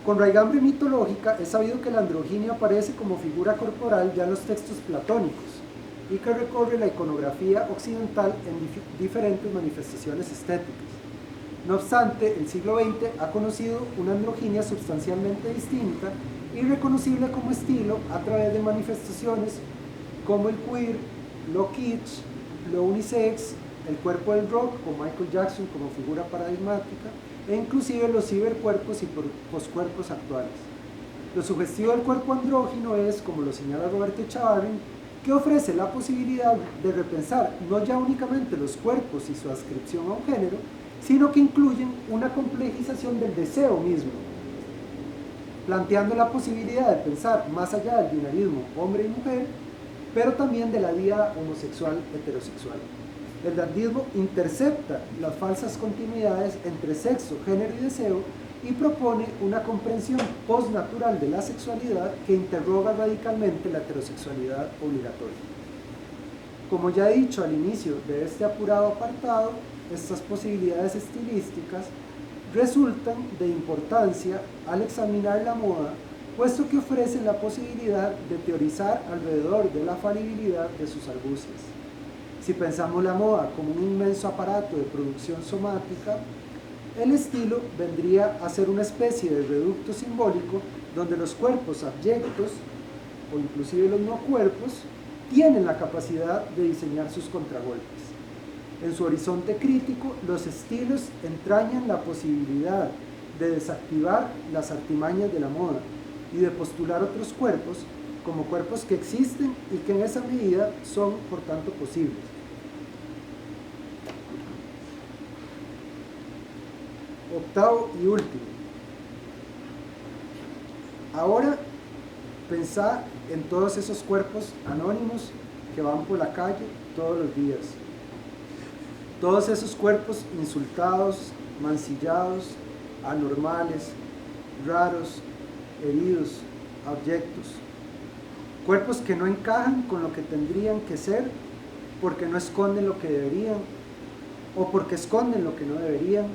Con raigambre mitológica, es sabido que la androginia aparece como figura corporal ya en los textos platónicos y que recorre la iconografía occidental en diferentes manifestaciones estéticas. No obstante, el siglo XX ha conocido una androginia sustancialmente distinta y reconocible como estilo a través de manifestaciones como el queer, lo kitsch, lo unisex, el cuerpo del rock con Michael Jackson como figura paradigmática e inclusive los cibercuerpos y poscuerpos actuales. Lo sugestivo del cuerpo andrógino es, como lo señala Roberto Echavarren, que ofrece la posibilidad de repensar no ya únicamente los cuerpos y su adscripción a un género, sino que incluyen una complejización del deseo mismo, planteando la posibilidad de pensar más allá del binarismo hombre y mujer, pero también de la vida homosexual heterosexual. El dandismo intercepta las falsas continuidades entre sexo, género y deseo y propone una comprensión postnatural de la sexualidad que interroga radicalmente la heterosexualidad obligatoria. Como ya he dicho al inicio de este apurado apartado, estas posibilidades estilísticas resultan de importancia al examinar la moda, puesto que ofrecen la posibilidad de teorizar alrededor de la falibilidad de sus argucias. Si pensamos la moda como un inmenso aparato de producción somática, el estilo vendría a ser una especie de reducto simbólico donde los cuerpos abyectos, o inclusive los no cuerpos, tienen la capacidad de diseñar sus contragolpes. En su horizonte crítico, los estilos entrañan la posibilidad de desactivar las artimañas de la moda y de postular otros cuerpos como cuerpos que existen y que en esa medida son, por tanto, posibles. Octavo y último. Ahora pensá en todos esos cuerpos anónimos que van por la calle todos los días. Todos esos cuerpos insultados, mancillados, anormales, raros, heridos, abyectos. Cuerpos que no encajan con lo que tendrían que ser porque no esconden lo que deberían, o porque esconden lo que no deberían,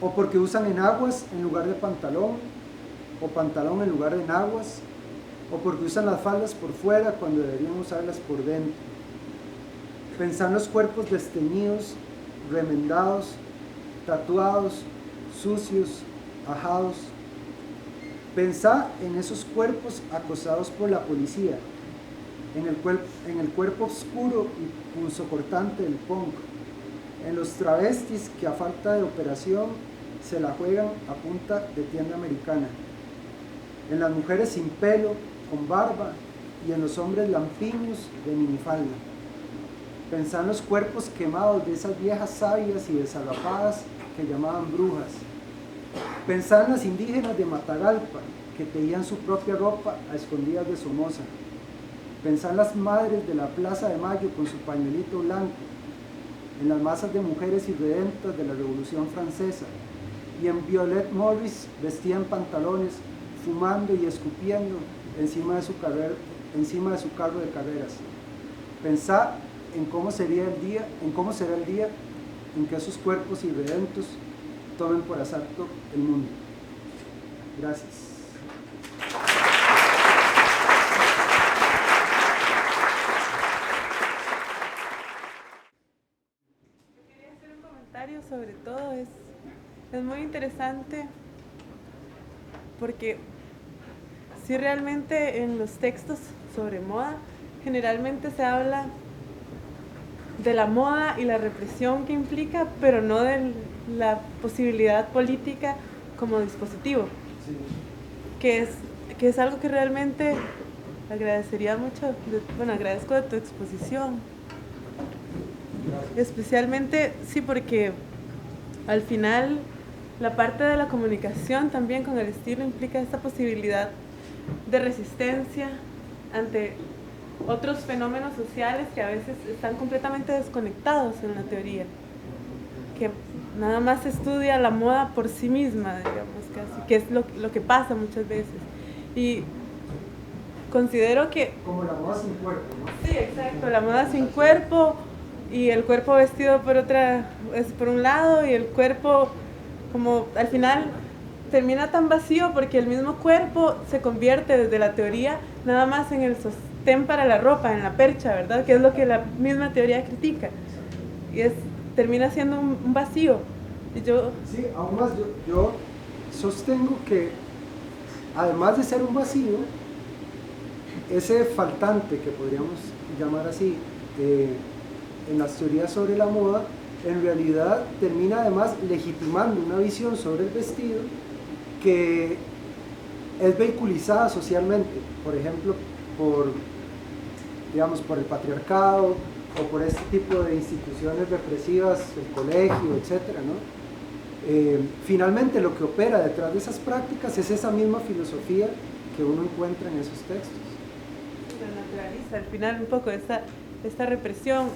o porque usan enaguas en lugar de pantalón, o pantalón en lugar de enaguas, o porque usan las faldas por fuera cuando deberían usarlas por dentro. Pensar en los cuerpos desteñidos, remendados, tatuados, sucios, ajados. Pensar en esos cuerpos acosados por la policía, en el cuerpo oscuro y punzocortante del punk, en los travestis que a falta de operación se la juegan a punta de tienda americana, en las mujeres sin pelo, con barba, y en los hombres lampiños de minifalda. Pensá en los cuerpos quemados de esas viejas sabias y desagapadas que llamaban brujas. Pensá en las indígenas de Matagalpa que teían su propia ropa a escondidas de Somoza. Pensá en las madres de la Plaza de Mayo con su pañuelito blanco, en las masas de mujeres irredentas de la Revolución Francesa, y en Violet Morris vestida en pantalones, fumando y escupiendo encima de su carro de carreras. Pensá en cómo será el día en que esos cuerpos irredentos tomen por asalto el mundo. Gracias. Sobre todo es muy interesante porque si realmente en los textos sobre moda generalmente se habla de la moda y la represión que implica, pero no de la posibilidad política como dispositivo, sí. que es algo que realmente agradecería mucho, agradezco de tu exposición. Especialmente, sí, porque al final la parte de la comunicación también con el estilo implica esta posibilidad de resistencia ante otros fenómenos sociales que a veces están completamente desconectados en la teoría, que nada más estudia la moda por sí misma, digamos, casi, que es lo que pasa muchas veces. Y considero que... Como la moda sin cuerpo, ¿no? Sí, exacto, la moda sin cuerpo, y el cuerpo vestido por un lado, y el cuerpo como al final termina tan vacío porque el mismo cuerpo se convierte desde la teoría nada más en el sostén para la ropa, en la percha, ¿verdad? Que es lo que la misma teoría critica, y termina siendo un vacío. Y sí, aún más yo sostengo que además de ser un vacío, ese faltante que podríamos llamar así en las teorías sobre la moda, en realidad termina además legitimando una visión sobre el vestido que es vehiculizada socialmente, por ejemplo, por el patriarcado o por este tipo de instituciones represivas, el colegio, etcétera, ¿no? Finalmente lo que opera detrás de esas prácticas es esa misma filosofía que uno encuentra en esos textos. La naturaliza al final un poco esta represión.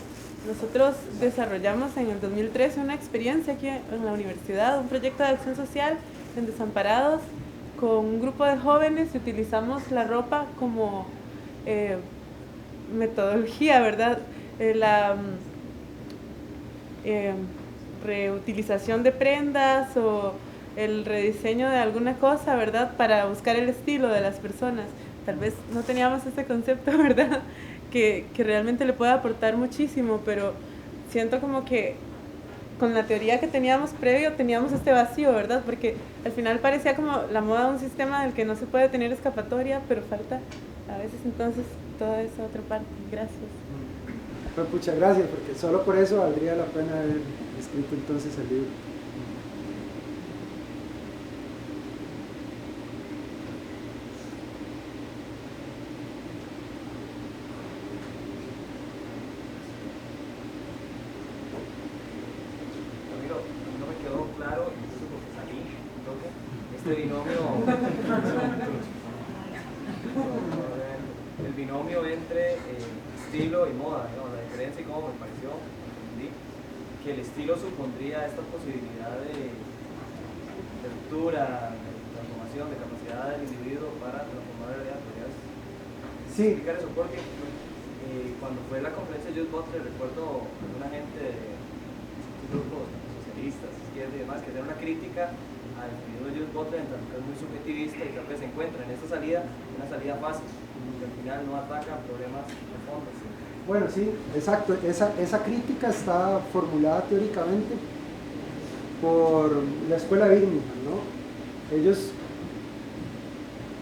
Nosotros desarrollamos en el 2013 una experiencia aquí en la universidad, un proyecto de acción social en desamparados con un grupo de jóvenes, y utilizamos la ropa como metodología, ¿verdad? La reutilización de prendas o el rediseño de alguna cosa, ¿verdad? Para buscar el estilo de las personas. Tal vez no teníamos este concepto, ¿verdad? Que realmente le puede aportar muchísimo, pero siento como que con la teoría que teníamos previo teníamos este vacío, ¿verdad? Porque al final parecía como la moda un sistema del que no se puede tener escapatoria, pero falta a veces entonces toda esa otra parte. Gracias. Pues muchas gracias, porque solo por eso valdría la pena haber escrito entonces el libro. El binomio entre estilo y moda, ¿no? La diferencia y cómo me pareció que el estilo supondría esta posibilidad de ruptura, de transformación, de capacidad del individuo para transformar la realidad. ¿Podrías explicar eso? Porque cuando fue la conferencia de Judith Butler, recuerdo alguna gente de grupos socialistas, izquierda y demás, que hacían una crítica al individuo de Judith Butler, en tanto que es muy subjetivista y tal vez se encuentra en esta salida una salida fácil, que al final no ataca problemas de fondo. Bueno, sí, exacto. Esa crítica está formulada teóricamente por la escuela Birmingham, ¿no? Ellos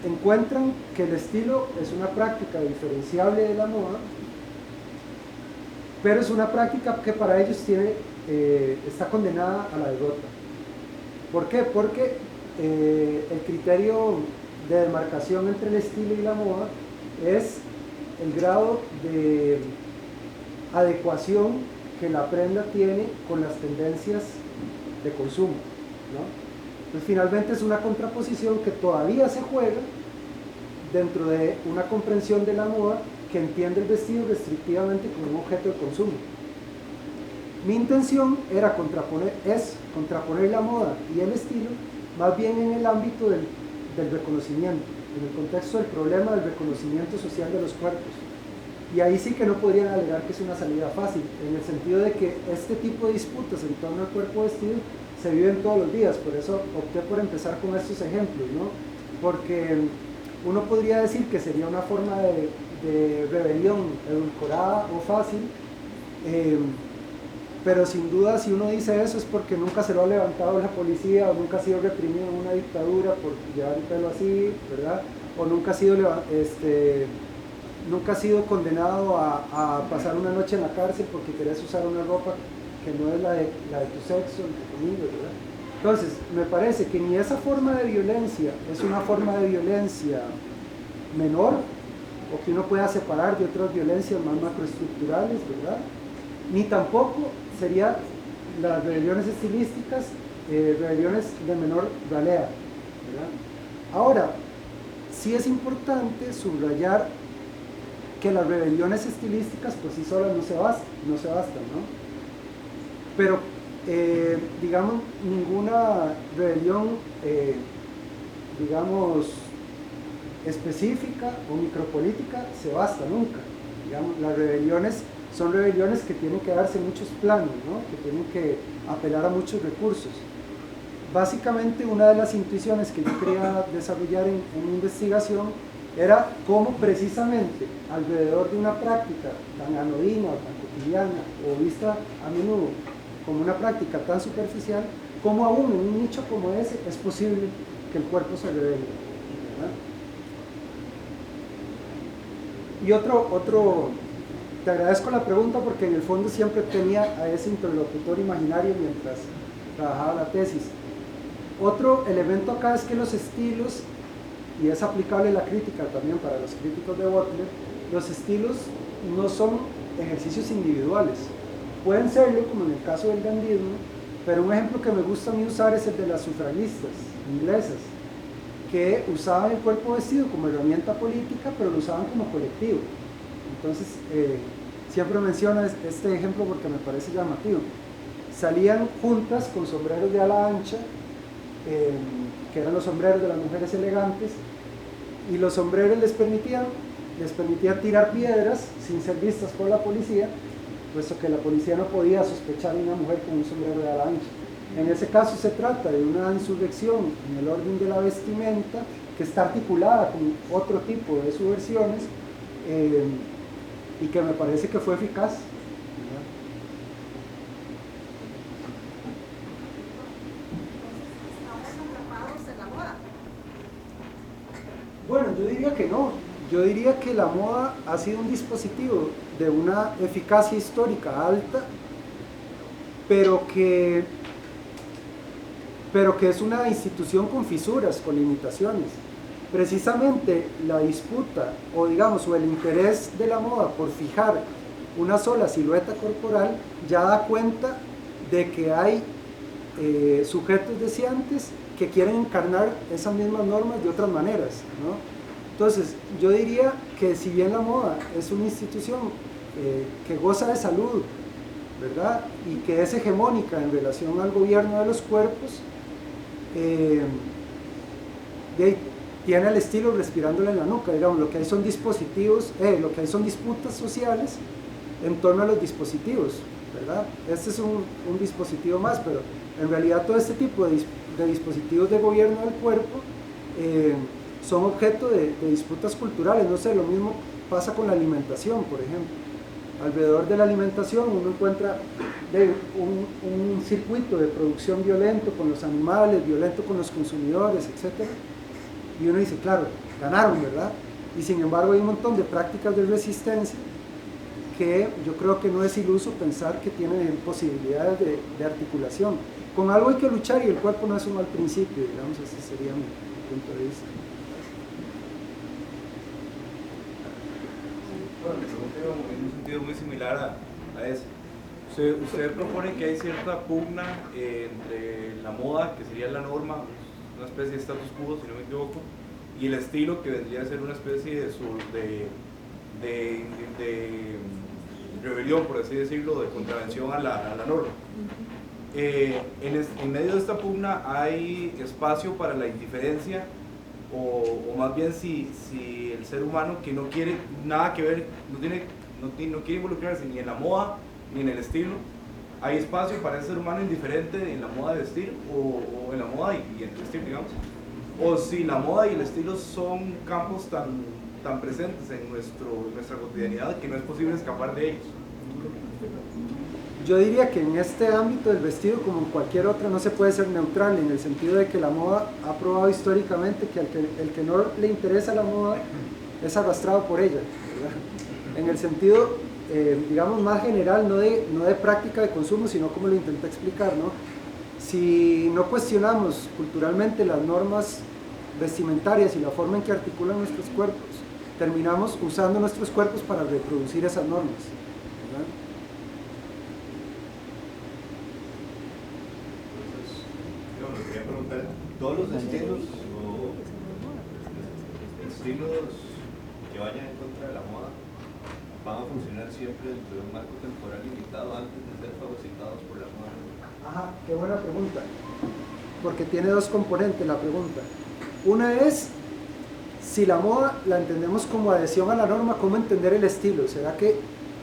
encuentran que el estilo es una práctica diferenciable de la moda, pero es una práctica que para ellos está condenada a la derrota. ¿Por qué? Porque el criterio de demarcación entre el estilo y la moda es el grado de adecuación que la prenda tiene con las tendencias de consumo, ¿no? Entonces finalmente es una contraposición que todavía se juega dentro de una comprensión de la moda que entiende el vestido restrictivamente como un objeto de consumo. Mi intención era contraponer la moda y el estilo más bien en el ámbito del reconocimiento, en el contexto del problema del reconocimiento social de los cuerpos. Y ahí sí que no podrían alegar que es una salida fácil, en el sentido de que este tipo de disputas en torno al cuerpo vestido se viven todos los días. Por eso opté por empezar con estos ejemplos, ¿no? Porque uno podría decir que sería una forma de rebelión edulcorada o fácil, pero sin duda si uno dice eso es porque nunca se lo ha levantado la policía o nunca ha sido reprimido en una dictadura por llevar el pelo así, ¿verdad? O nunca ha sido condenado a pasar una noche en la cárcel porque querés usar una ropa que no es la de tu sexo, entre comillas, ¿verdad? Entonces, me parece que ni esa forma de violencia es una forma de violencia menor o que uno pueda separar de otras violencias más macroestructurales, ¿verdad? Ni tampoco serían las rebeliones estilísticas rebeliones de menor ralea, ¿verdad? Ahora, sí es importante subrayar que las rebeliones estilísticas por sí solas no se bastan, ¿no? Pero, digamos, ninguna rebelión, digamos, específica o micropolítica se basta nunca. Digamos, las rebeliones son rebeliones que tienen que darse en muchos planos, ¿no? Que tienen que apelar a muchos recursos. Básicamente, una de las intuiciones que yo quería desarrollar en mi investigación era cómo precisamente alrededor de una práctica tan anodina o tan cotidiana o vista a menudo como una práctica tan superficial, cómo aún en un nicho como ese es posible que el cuerpo se revele, ¿verdad? Y te agradezco la pregunta porque en el fondo siempre tenía a ese interlocutor imaginario mientras trabajaba la tesis. Otro elemento acá es que los estilos, y es aplicable la crítica también para los críticos de Butler, los estilos no son ejercicios individuales. Pueden serlo, como en el caso del dandismo, pero un ejemplo que me gusta a mí usar es el de las sufragistas inglesas, que usaban el cuerpo vestido como herramienta política, pero lo usaban como colectivo. Entonces, siempre menciono este ejemplo porque me parece llamativo. Salían juntas con sombreros de ala ancha, que eran los sombreros de las mujeres elegantes, y los sombreros les permitían tirar piedras sin ser vistas por la policía, puesto que la policía no podía sospechar de una mujer con un sombrero de ala ancha. En ese caso se trata de una insurrección en el orden de la vestimenta que está articulada con otro tipo de subversiones, y que me parece que fue eficaz. Bueno, yo diría que no. Yo diría que la moda ha sido un dispositivo de una eficacia histórica alta, pero que es una institución con fisuras, con limitaciones. Precisamente la disputa, o digamos, o el interés de la moda por fijar una sola silueta corporal, ya da cuenta de que hay sujetos deseantes que quieren encarnar esas mismas normas de otras maneras, ¿no? Entonces, yo diría que si bien la moda es una institución que goza de salud, ¿verdad? Y que es hegemónica en relación al gobierno de los cuerpos, tiene el estilo respirándole en la nuca. Digamos, lo que hay son dispositivos, lo que hay son disputas sociales en torno a los dispositivos, ¿verdad? Este es un dispositivo más, pero en realidad todo este tipo de dispositivos de gobierno del cuerpo son objeto de disputas culturales. No sé, lo mismo pasa con la alimentación, por ejemplo. Alrededor de la alimentación uno encuentra un circuito de producción violento con los animales, violento con los consumidores, etc. Y uno dice, claro, ganaron, ¿verdad? Y sin embargo hay un montón de prácticas de resistencia que yo creo que no es iluso pensar que tienen posibilidades de articulación. Con algo hay que luchar y el cuerpo no es un mal principio, digamos, ese sería mi punto de vista. Bueno, me pregunto en un sentido muy similar a ese. Usted propone que hay cierta pugna entre la moda, que sería la norma, una especie de status quo, si no me equivoco, y el estilo, que vendría a ser una especie de rebelión, por así decirlo, de contravención a la norma. En medio de esta pugna hay espacio para la indiferencia, o más bien si el ser humano que no quiere nada que ver, no quiere involucrarse ni en la moda ni en el estilo, hay espacio para ese ser humano indiferente en la moda de vestir o en la moda y en el estilo, digamos, o si la moda y el estilo son campos tan presentes en nuestra cotidianidad que no es posible escapar de ellos. Yo diría que en este ámbito del vestido, como en cualquier otro, no se puede ser neutral, en el sentido de que la moda ha probado históricamente que el que no le interesa la moda es arrastrado por ella, ¿verdad? En el sentido, digamos, más general, no de práctica de consumo, sino como lo intenté explicar, ¿no? Si no cuestionamos culturalmente las normas vestimentarias y la forma en que articulan nuestros cuerpos, terminamos usando nuestros cuerpos para reproducir esas normas, ¿verdad? Quería preguntar, ¿todos los estilos que vayan en contra de la moda van a funcionar siempre dentro de un marco temporal limitado antes de ser fagocitados por la moda? Ajá, qué buena pregunta, porque tiene dos componentes la pregunta. Una es, si la moda la entendemos como adhesión a la norma, ¿cómo entender el estilo? ¿Será que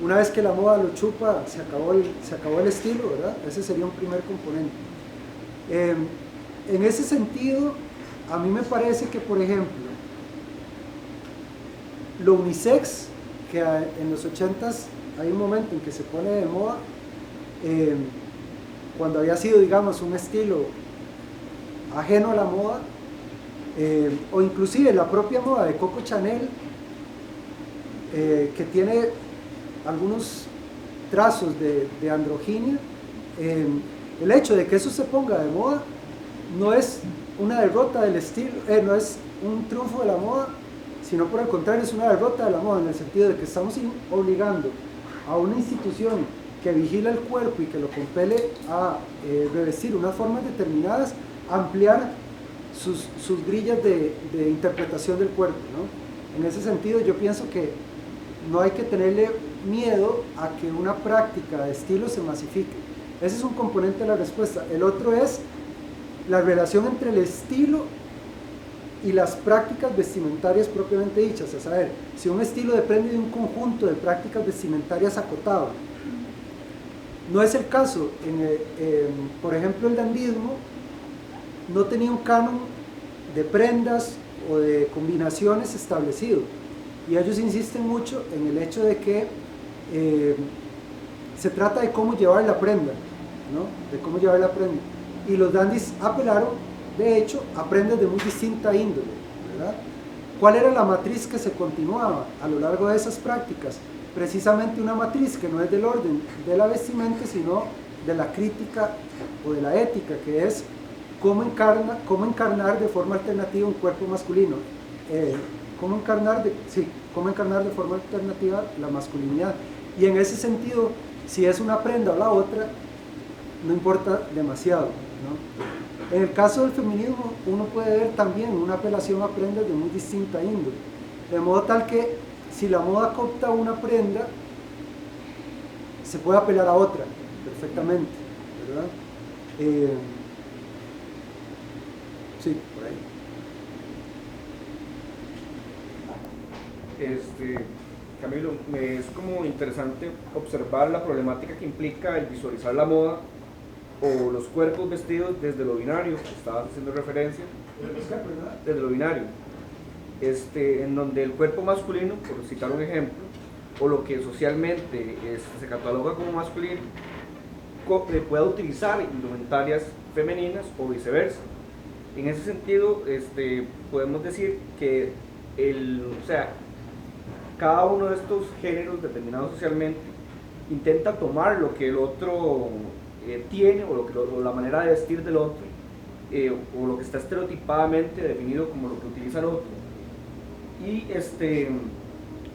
una vez que la moda lo chupa, se acabó el estilo, verdad? Ese sería un primer componente. En ese sentido, a mí me parece que, por ejemplo, lo unisex, que en los 80s hay un momento en que se pone de moda, cuando había sido, digamos, un estilo ajeno a la moda, o inclusive la propia moda de Coco Chanel, que tiene algunos trazos de androginia, el hecho de que eso se ponga de moda no es una derrota del estilo, no es un triunfo de la moda, sino por el contrario es una derrota de la moda, en el sentido de que estamos obligando a una institución que vigila el cuerpo y que lo compele a revestir unas formas determinadas, a ampliar sus grillas de interpretación del cuerpo, ¿no? En ese sentido yo pienso que no hay que tenerle miedo a que una práctica de estilo se masifique. Ese es un componente de la respuesta. El otro es la relación entre el estilo y las prácticas vestimentarias propiamente dichas, a saber, si un estilo depende de un conjunto de prácticas vestimentarias acotado. No es el caso, por ejemplo, el dandismo no tenía un canon de prendas o de combinaciones establecido, y ellos insisten mucho en el hecho de que se trata de cómo llevar la prenda, ¿no? De cómo llevar la prenda, y los dandis apelaron, de hecho, a prendas de muy distinta índole, ¿verdad? ¿Cuál era la matriz que se continuaba a lo largo de esas prácticas? Precisamente una matriz que no es del orden de la vestimenta, sino de la crítica o de la ética, que es cómo encarnar de forma alternativa un cuerpo masculino, cómo encarnar de forma alternativa la masculinidad. Y en ese sentido, si es una prenda o la otra, no importa demasiado, ¿no? En el caso del feminismo, uno puede ver también una apelación a prendas de muy distinta índole, de modo tal que si la moda copta una prenda, se puede apelar a otra perfectamente, ¿verdad? Sí, por ahí. Camilo, es como interesante observar la problemática que implica el visualizar la moda o los cuerpos vestidos desde lo binario, que estabas haciendo referencia, desde lo binario, en donde el cuerpo masculino, por citar un ejemplo, o lo que socialmente se cataloga como masculino, pueda utilizar indumentarias femeninas o viceversa. En ese sentido, podemos decir que cada uno de estos géneros determinados socialmente intenta tomar lo que el otro tiene, o la manera de vestir del otro, o lo que está estereotipadamente definido como lo que utiliza el otro. Y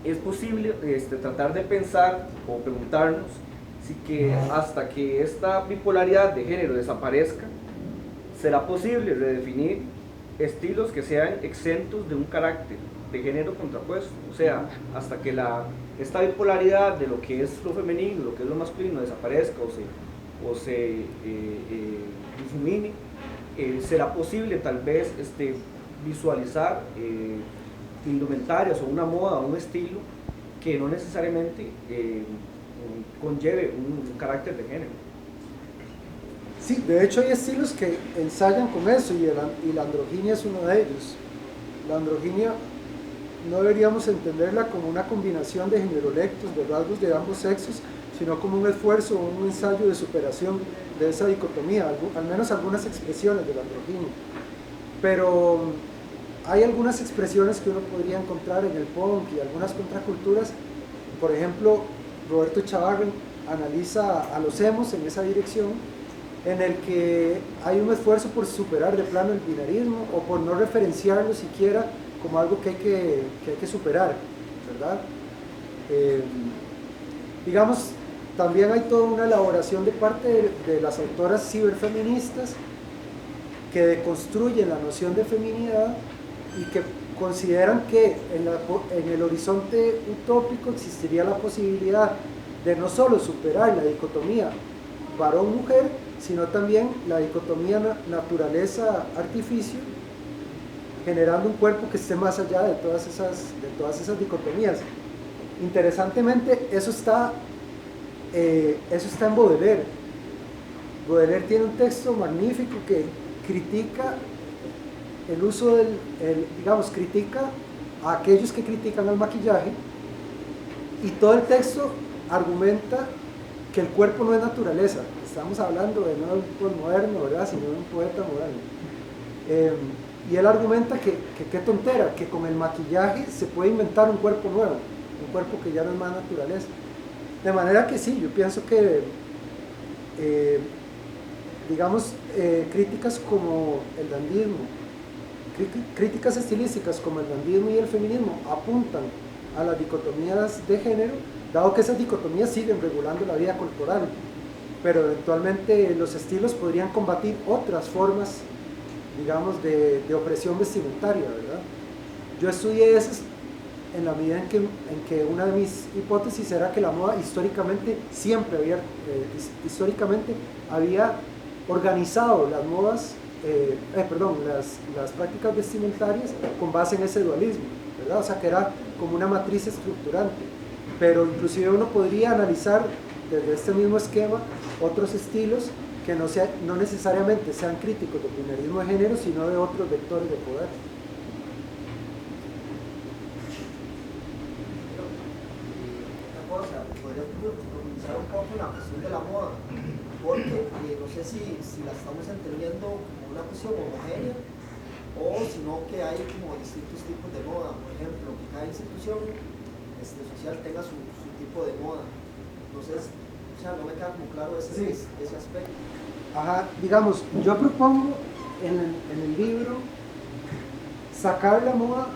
es posible tratar de pensar o preguntarnos si que hasta que esta bipolaridad de género desaparezca, será posible redefinir estilos que sean exentos de un carácter de género contrapuesto. O sea, hasta que esta bipolaridad de lo que es lo femenino, lo que es lo masculino desaparezca o se difumine, será posible tal vez visualizar indumentarias o una moda o un estilo que no necesariamente conlleve un carácter de género. Sí, de hecho hay estilos que ensayan con eso y la androginia es uno de ellos. La androginia no deberíamos entenderla como una combinación de generolectos, de rasgos de ambos sexos, sino como un esfuerzo o un ensayo de superación de esa dicotomía, al menos algunas expresiones de la androginia. Pero hay algunas expresiones que uno podría encontrar en el punk y algunas contraculturas. Por ejemplo, Roberto Chavarri analiza a los emos en esa dirección, en el que hay un esfuerzo por superar de plano el binarismo o por no referenciarlo siquiera como algo que hay que superar, ¿verdad? Digamos, también hay toda una elaboración de parte de las autoras ciberfeministas que deconstruyen la noción de feminidad y que consideran que en el horizonte utópico existiría la posibilidad de no solo superar la dicotomía varón-mujer, sino también la dicotomía naturaleza-artificio, generando un cuerpo que esté más allá de todas esas dicotomías. Interesantemente, eso está en Baudelaire. Baudelaire tiene un texto magnífico que critica el uso critica a aquellos que critican el maquillaje, y todo el texto argumenta que el cuerpo no es naturaleza. Estamos hablando de no de un postmoderno, ¿verdad?, sino de un poeta moderno. Y él argumenta que qué tontera, que con el maquillaje se puede inventar un cuerpo nuevo, un cuerpo que ya no es más naturaleza. De manera que sí, yo pienso que, críticas como el dandismo, críticas estilísticas como el dandismo y el feminismo apuntan a las dicotomías de género, dado que esas dicotomías siguen regulando la vida corporal, pero eventualmente los estilos podrían combatir otras formas, digamos, de opresión vestimentaria, ¿verdad? Yo estudié esas en la medida en que una de mis hipótesis era que la moda históricamente había organizado las modas, las prácticas vestimentarias con base en ese dualismo, ¿verdad? O sea, que era como una matriz estructurante, pero inclusive uno podría analizar desde este mismo esquema otros estilos que no necesariamente sean críticos del binarismo de género, sino de otros vectores de poder. Podría profundizar un poco en la cuestión de la moda, porque no sé si la estamos entendiendo como una cuestión homogénea o sino que hay como distintos tipos de moda. Por ejemplo, que cada institución social tenga su tipo de moda. Entonces, o sea, no me queda como claro ese aspecto. Ajá, digamos, yo propongo en el libro sacar la moda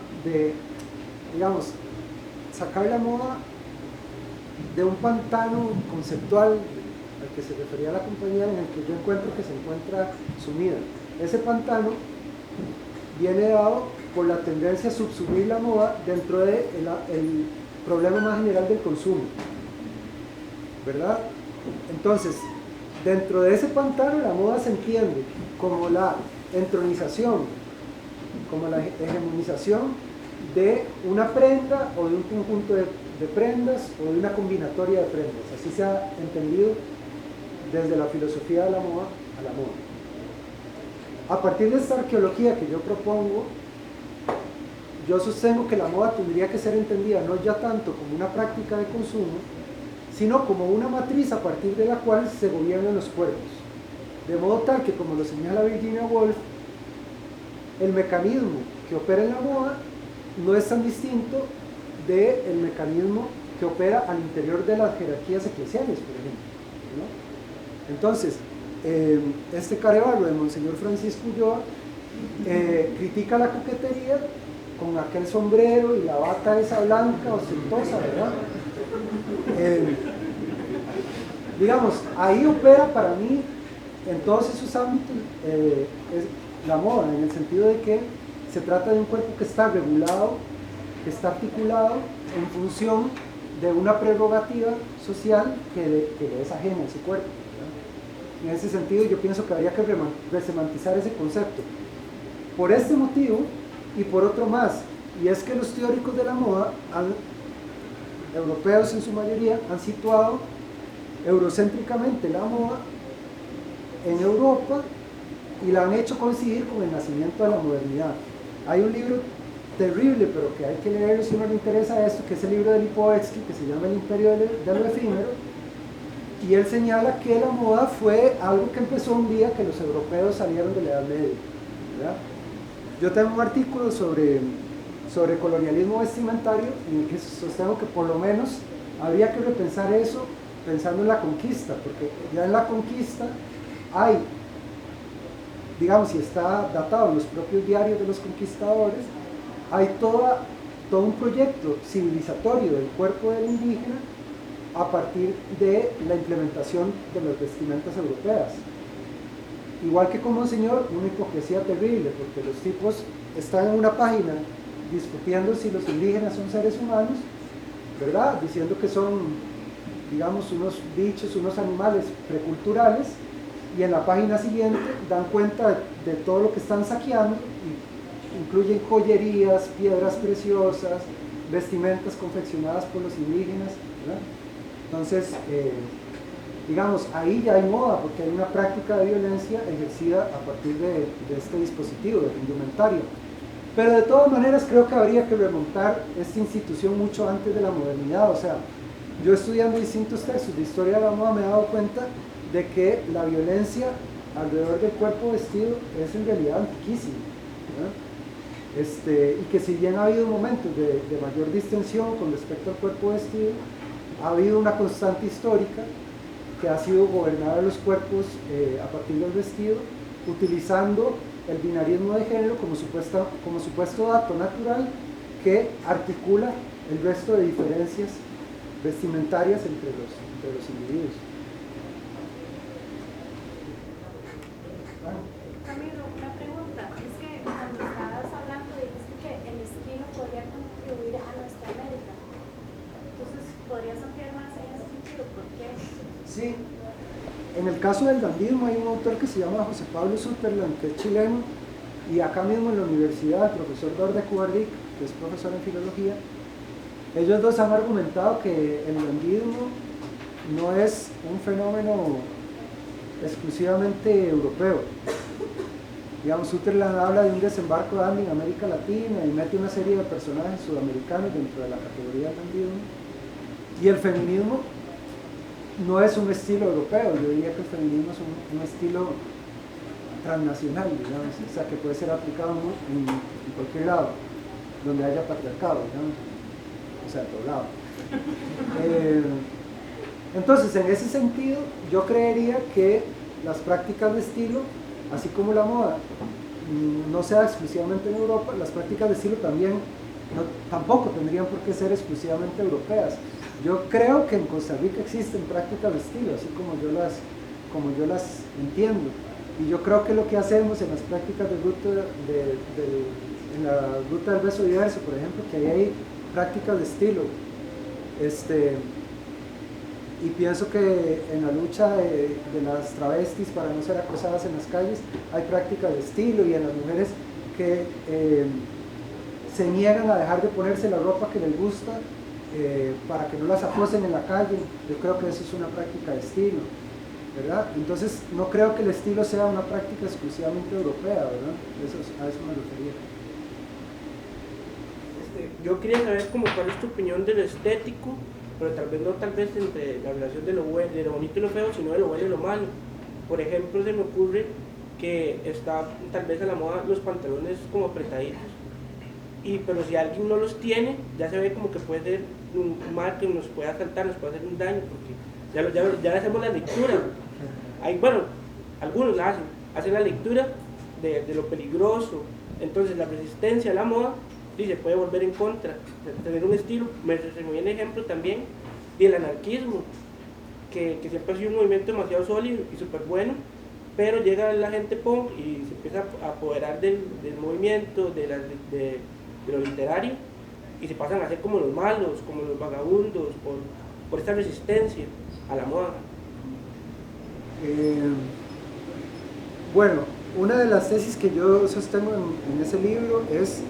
de un pantano conceptual al que se refería la compañera, en el que yo encuentro que se encuentra sumida. Ese pantano viene dado por la tendencia a subsumir la moda dentro del problema más general del consumo, ¿verdad? Entonces, dentro de ese pantano la moda se entiende como la entronización, como la hegemonización de una prenda o de un conjunto de prendas o de una combinatoria de prendas. Así se ha entendido desde la filosofía de la moda a la moda. A partir de esta arqueología que yo propongo, yo sostengo que la moda tendría que ser entendida no ya tanto como una práctica de consumo, sino como una matriz a partir de la cual se gobiernan los cuerpos. De modo tal que, como lo señala Virginia Woolf, el mecanismo que opera en la moda no es tan distinto del mecanismo que opera al interior de las jerarquías eclesiales, por ejemplo, ¿no? Entonces, este carebarro de Monseñor Francisco Ulloa critica la coquetería con aquel sombrero y la bata esa blanca ostentosa, ¿verdad? digamos, ahí opera para mí en todos esos ámbitos es la moda, en el sentido de que se trata de un cuerpo que está regulado, que está articulado en función de una prerrogativa social que le es ajena a ese cuerpo, ¿verdad? En ese sentido yo pienso que habría que resemantizar ese concepto. Por este motivo y por otro más, y es que los teóricos de la moda, europeos en su mayoría, han situado eurocéntricamente la moda en Europa y la han hecho coincidir con el nacimiento de la modernidad. Hay un libro terrible, pero que hay que leerlo si uno le interesa esto, que es el libro de Lipovetsky, que se llama El Imperio de lo Efímero, y él señala que la moda fue algo que empezó un día que los europeos salieron de la Edad Media, ¿verdad? Yo tengo un artículo sobre colonialismo vestimentario en el que sostengo que por lo menos habría que repensar eso pensando en la conquista, porque ya en la conquista hay, digamos, y está datado en los propios diarios de los conquistadores, hay todo un proyecto civilizatorio del cuerpo del indígena a partir de la implementación de las vestimentas europeas. Igual que con Monseñor, una hipocresía terrible, porque los tipos están en una página discutiendo si los indígenas son seres humanos, ¿verdad? Diciendo que son, digamos, unos bichos, unos animales preculturales, y en la página siguiente dan cuenta de todo lo que están saqueando, y incluyen joyerías, piedras preciosas, vestimentas confeccionadas por los indígenas, ¿verdad? Entonces, digamos, ahí ya hay moda, porque hay una práctica de violencia ejercida a partir de este dispositivo, de indumentaria. Pero de todas maneras creo que habría que remontar esta institución mucho antes de la modernidad. O sea, yo estudiando distintos textos de historia de la moda me he dado cuenta de que la violencia alrededor del cuerpo vestido es en realidad antiquísima, ¿verdad? Y que si bien ha habido momentos de mayor distensión con respecto al cuerpo vestido, ha habido una constante histórica que ha sido gobernar los cuerpos a partir del vestido, utilizando el binarismo de género como supuesto dato natural que articula el resto de diferencias vestimentarias entre los individuos. Camilo, una pregunta. Es que cuando estabas hablando dijiste que el estilo podría contribuir a nuestra América. Entonces, ¿podrías ampliar más en ese sentido? ¿Por qué? Sí. En el caso del dandismo hay un autor que se llama José Pablo Sutherland, que es chileno, y acá mismo en la universidad, el profesor Dor de Cubardic, que es profesor en filología, ellos dos han argumentado que el dandismo no es un fenómeno exclusivamente europeo. Digamos, Sutherland habla de un desembarco dandy en América Latina y mete una serie de personajes sudamericanos dentro de la categoría del dandismo, y el feminismo no es un estilo europeo. Yo diría que el feminismo es un estilo transnacional, digamos, o sea, que puede ser aplicado en cualquier lado donde haya patriarcado, digamos, o sea, en todo lado. Entonces, en ese sentido, yo creería que las prácticas de estilo, así como la moda, no sea exclusivamente en Europa, las prácticas de estilo tampoco tendrían por qué ser exclusivamente europeas. Yo creo que en Costa Rica existen prácticas de estilo, así como yo las entiendo. Y yo creo que lo que hacemos en las prácticas de en la ruta del beso diverso, por ejemplo, que ahí hay prácticas de estilo. Y pienso que en la lucha de las travestis para no ser acosadas en las calles, hay prácticas de estilo, y en las mujeres que se niegan a dejar de ponerse la ropa que les gusta para que no las acosen en la calle, yo creo que eso es una práctica de estilo, ¿verdad? Entonces no creo que el estilo sea una práctica exclusivamente europea, ¿verdad? A eso me refería. Yo quería saber cuál es tu opinión de lo estético, pero tal vez entre la relación de lo bonito y lo feo, sino de lo bueno y lo malo. Por ejemplo, se me ocurre que está tal vez a la moda los pantalones como apretaditos, pero si alguien no los tiene, ya se ve como que puede ser un mal que nos puede asaltar, nos puede hacer un daño, porque ya hacemos la lectura. Algunos la hacen la lectura de lo peligroso. Entonces la resistencia a la moda se puede volver en contra de tener un estilo. Me viene ejemplo también del anarquismo. que siempre ha sido un movimiento demasiado sólido y súper bueno, pero llega la gente punk y se empieza a apoderar del movimiento, de lo literario, y se pasan a ser como los malos, como los vagabundos, por esta resistencia a la moda. Bueno, una de las tesis que yo sostengo en ese libro es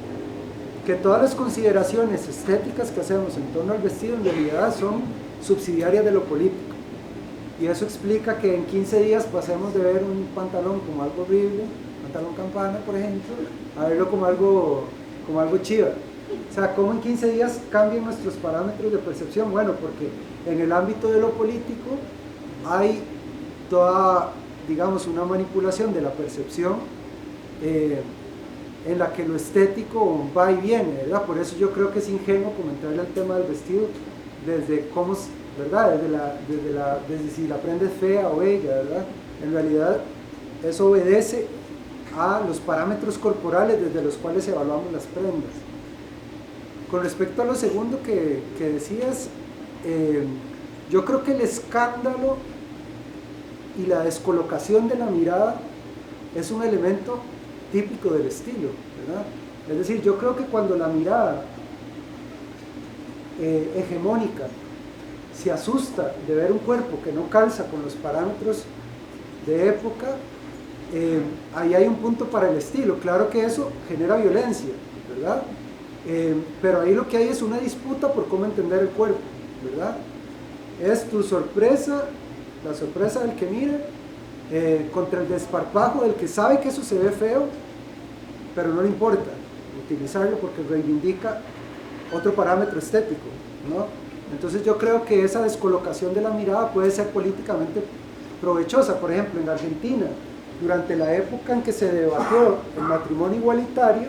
que todas las consideraciones estéticas que hacemos en torno al vestido en realidad son subsidiarias de lo político. Y eso explica que en 15 días pasemos de ver un pantalón como algo horrible, pantalón campana por ejemplo, a verlo como algo chiva. O sea, ¿cómo en 15 días cambian nuestros parámetros de percepción? Bueno, porque en el ámbito de lo político hay toda, digamos, una manipulación de la percepción en la que lo estético va y viene, ¿verdad? Por eso yo creo que es ingenuo comentarle al tema del vestido desde cómo, ¿verdad? Desde si la prenda es fea o bella, ¿verdad? En realidad eso obedece a los parámetros corporales desde los cuales evaluamos las prendas. Con respecto a lo segundo que decías, yo creo que el escándalo y la descolocación de la mirada es un elemento típico del estilo, ¿verdad? Es decir, yo creo que cuando la mirada hegemónica se asusta de ver un cuerpo que no calza con los parámetros de época, ahí hay un punto para el estilo. Claro que eso genera violencia, ¿verdad? Pero ahí lo que hay es una disputa por cómo entender el cuerpo, ¿verdad? Es tu sorpresa, la sorpresa del que mira, contra el desparpajo del que sabe que eso se ve feo, pero no le importa utilizarlo porque reivindica otro parámetro estético, ¿no? Entonces yo creo que esa descolocación de la mirada puede ser políticamente provechosa. Por ejemplo, en Argentina, durante la época en que se debatió el matrimonio igualitario,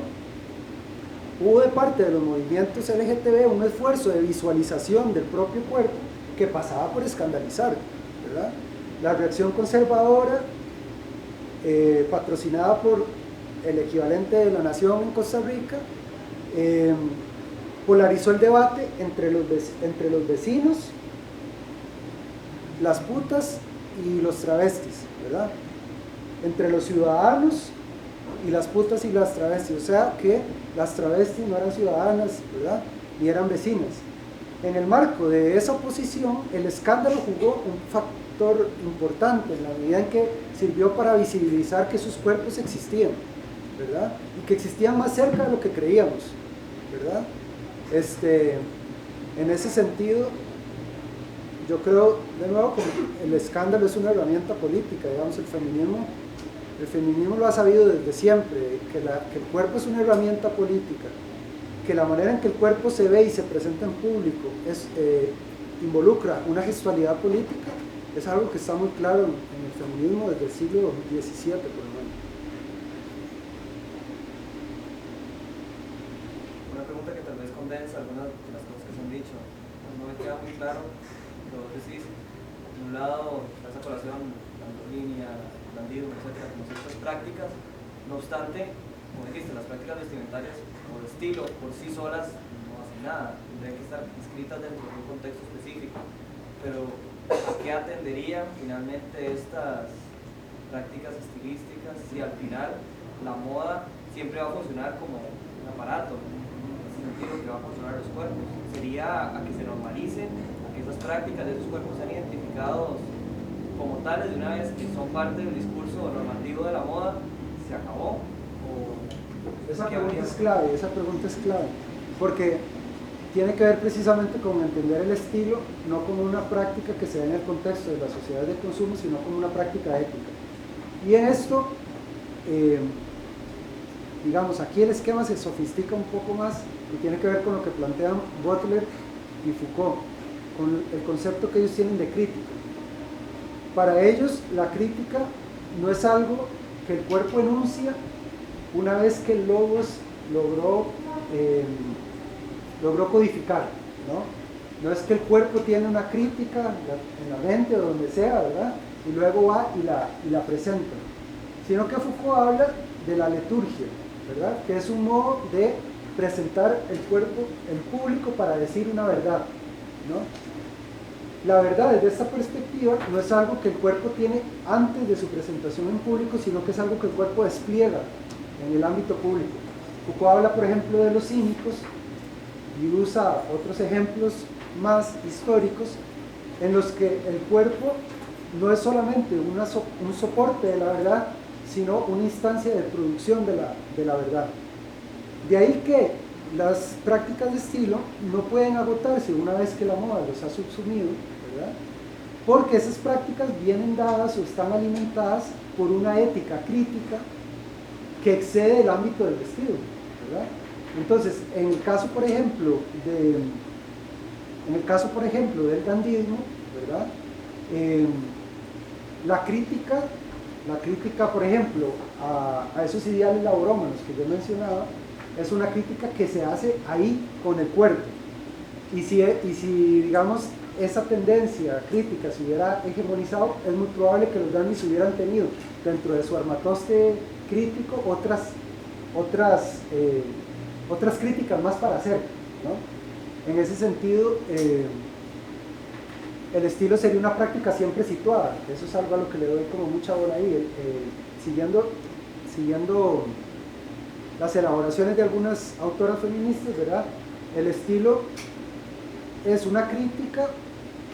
hubo de parte de los movimientos LGTB un esfuerzo de visualización del propio cuerpo que pasaba por escandalizar, ¿verdad? La reacción conservadora, patrocinada por el equivalente de La Nación en Costa Rica, polarizó el debate entre los vecinos, las putas y los travestis, ¿verdad? Entre los ciudadanos y las putas y las travestis, o sea que las travestis no eran ciudadanas, ¿verdad? Ni eran vecinas. En el marco de esa oposición, el escándalo jugó un factor importante en la medida en que sirvió para visibilizar que sus cuerpos existían, ¿verdad? Y que existían más cerca de lo que creíamos, ¿verdad? En ese sentido, yo creo, de nuevo, que el escándalo es una herramienta política, digamos, el feminismo lo ha sabido desde siempre, que el cuerpo es una herramienta política, que la manera en que el cuerpo se ve y se presenta en público involucra una gestualidad política, es algo que está muy claro en el feminismo desde el siglo XVII, por lo menos. Una pregunta que tal vez condensa algunas de las cosas que se han dicho. No me queda muy claro lo que vos decís. Por un lado, esa colación, la línea, blandido, etcétera, como ciertas prácticas. No obstante, como dijiste, las prácticas vestimentarias por estilo, por sí solas, no hacen nada. Tendrían que estar inscritas dentro de un contexto específico. Pero, ¿a qué atenderían finalmente estas prácticas estilísticas si al final la moda siempre va a funcionar como un aparato? En ese sentido, que va a funcionar los cuerpos. Sería a que se normalicen, a que esas prácticas de esos cuerpos sean identificados como tales de una vez que son parte del discurso normativo de la moda, se acabó. Esa pregunta es clave, porque tiene que ver precisamente con entender el estilo no como una práctica que se da en el contexto de la sociedad de consumo, sino como una práctica ética. Y en esto, digamos, aquí el esquema se sofistica un poco más y tiene que ver con lo que plantean Butler y Foucault, con el concepto que ellos tienen de crítica. Para ellos, la crítica no es algo que el cuerpo enuncia una vez que el logos logró codificar, ¿no? No es que el cuerpo tiene una crítica en la mente o donde sea, ¿verdad? Y luego va y la presenta, sino que Foucault habla de la liturgia, ¿verdad? Que es un modo de presentar el cuerpo en público para decir una verdad, ¿no? la verdad desde esta perspectiva no es algo que el cuerpo tiene antes de su presentación en público, sino que es algo que el cuerpo despliega en el ámbito público. Foucault habla, por ejemplo, de los cínicos y usa otros ejemplos más históricos en los que el cuerpo no es solamente un soporte de la verdad, sino una instancia de producción de la verdad. De ahí que las prácticas de estilo no pueden agotarse una vez que la moda los ha subsumido, ¿verdad? Porque esas prácticas vienen dadas o están alimentadas por una ética crítica que excede el ámbito del vestido, ¿verdad? Entonces, en el caso, por ejemplo, del dandismo, ¿verdad? La crítica, por ejemplo, a esos ideales laurómanos que yo mencionaba, es una crítica que se hace ahí con el cuerpo. Y si digamos, esa tendencia crítica se hubiera hegemonizado, es muy probable que los dandis hubieran tenido dentro de su armatoste crítico otras críticas más para hacer, ¿no? En ese sentido, el estilo sería una práctica siempre situada. Eso es algo a lo que le doy como mucha bola ahí, siguiendo las elaboraciones de algunas autoras feministas, ¿verdad? El estilo es una crítica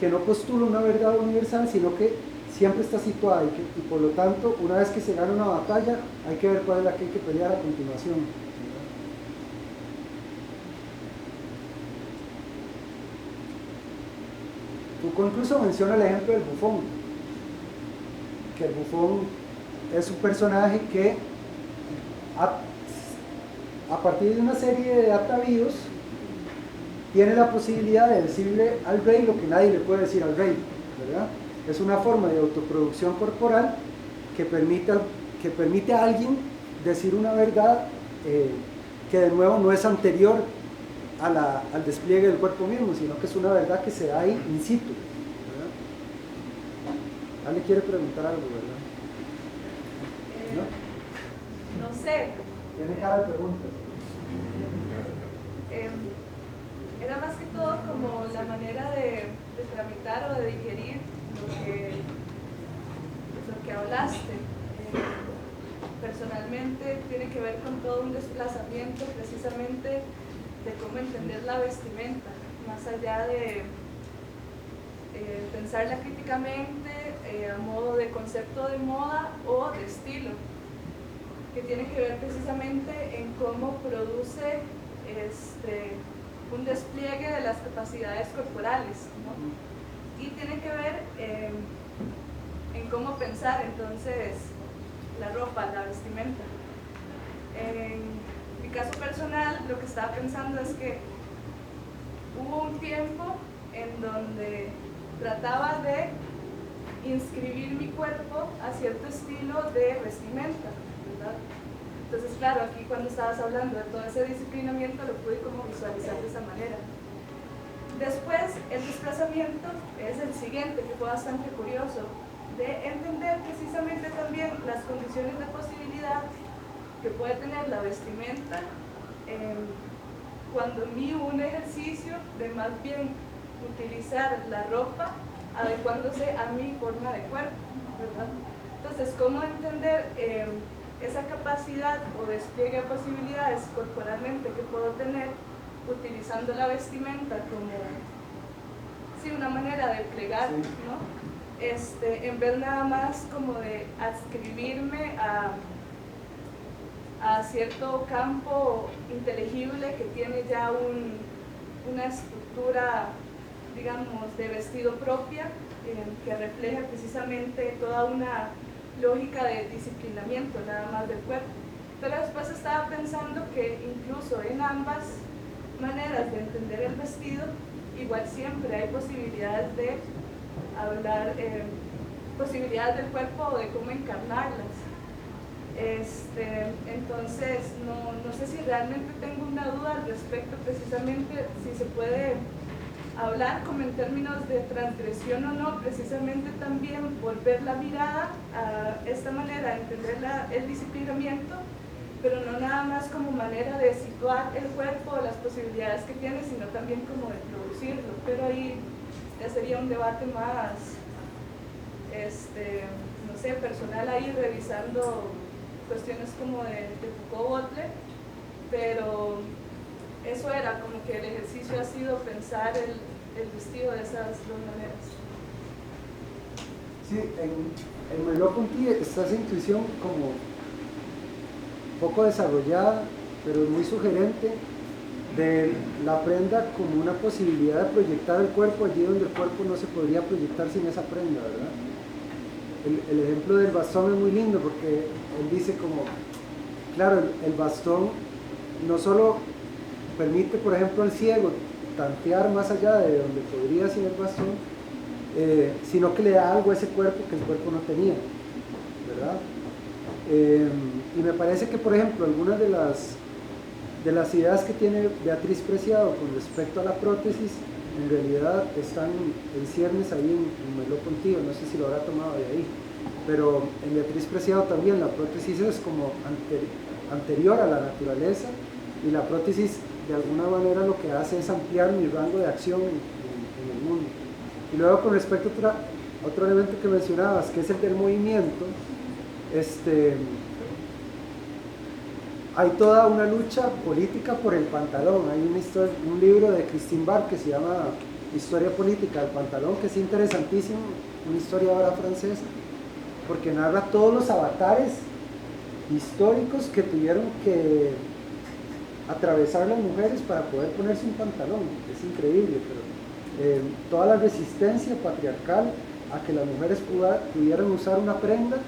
que no postula una verdad universal, sino que siempre está situada y por lo tanto, una vez que se gana una batalla, hay que ver cuál es la que hay que pelear a continuación. Foucault incluso menciona el ejemplo del bufón, que el bufón es un personaje que a partir de una serie de atavíos tiene la posibilidad de decirle al rey lo que nadie le puede decir al rey, ¿verdad? Es una forma de autoproducción corporal que permite a alguien decir una verdad que de nuevo no es anterior al despliegue del cuerpo mismo, sino que es una verdad que se da ahí in situ, ¿verdad? ¿Ale quiere preguntar algo, verdad? No sé. Tiene cara de preguntas. Era más que todo como la manera de tramitar o de digerir lo que hablaste. Personalmente tiene que ver con todo un desplazamiento precisamente de cómo entender la vestimenta, más allá de pensarla críticamente a modo de concepto de moda o de estilo, que tiene que ver precisamente en cómo produce un despliegue de las capacidades corporales, ¿no? Y tiene que ver en cómo pensar entonces la ropa, la vestimenta. En mi caso personal, lo que estaba pensando es que hubo un tiempo en donde trataba de inscribir mi cuerpo a cierto estilo de vestimenta, ¿verdad? Entonces, claro, aquí cuando estabas hablando de todo ese disciplinamiento lo pude como visualizar de esa manera. Después, el desplazamiento es el siguiente, que fue bastante curioso, de entender precisamente también las condiciones de posibilidad que puede tener la vestimenta cuando mío un ejercicio de más bien utilizar la ropa adecuándose a mi forma de cuerpo, ¿verdad? Entonces, ¿cómo entender esa capacidad o despliegue de posibilidades corporalmente que puedo tener utilizando la vestimenta como una manera de plegar, ¿no? En vez nada más como de adscribirme a cierto campo inteligible que tiene ya una estructura, digamos, de vestido propia, que refleja precisamente toda una lógica de disciplinamiento nada más del cuerpo. Pero después estaba pensando que incluso en ambas maneras de entender el vestido, igual siempre hay posibilidades de hablar, posibilidades del cuerpo o de cómo encarnarlas. Entonces, no sé si realmente tengo una duda al respecto, precisamente si se puede hablar como en términos de transgresión o no, precisamente también volver la mirada a esta manera de entender el disciplinamiento, pero no nada más como manera de situar el cuerpo o las posibilidades que tiene, sino también como de producirlo. Pero ahí ya sería un debate más, no sé, personal ahí, revisando cuestiones como de Foucault-Butler, pero eso era como que el ejercicio ha sido pensar el vestido de esas dos maneras. Sí, en Merleau-Ponty está esa intuición como poco desarrollada, pero muy sugerente, de la prenda como una posibilidad de proyectar el cuerpo allí donde el cuerpo no se podría proyectar sin esa prenda, ¿verdad? El ejemplo del bastón es muy lindo porque él dice como, claro, el bastón no solo permite, por ejemplo, al ciego tantear más allá de donde podría sin el bastón, sino que le da algo a ese cuerpo que el cuerpo no tenía, ¿verdad? Y me parece que, por ejemplo, algunas de las ideas que tiene Beatriz Preciado con respecto a la prótesis, en realidad están en ciernes ahí en Merleau-Ponty, no sé si lo habrá tomado de ahí, pero en Beatriz Preciado también la prótesis es como anterior a la naturaleza, y la prótesis de alguna manera lo que hace es ampliar mi rango de acción en el mundo. Y luego con respecto a otro elemento que mencionabas, que es el del movimiento, hay toda una lucha política por el pantalón. Hay un libro de Christine Barr que se llama Historia Política del Pantalón, que es interesantísimo, una historiadora francesa, porque narra todos los avatares históricos que tuvieron que atravesar las mujeres para poder ponerse un pantalón. Es increíble, pero toda la resistencia patriarcal a que las mujeres pudieran usar una prenda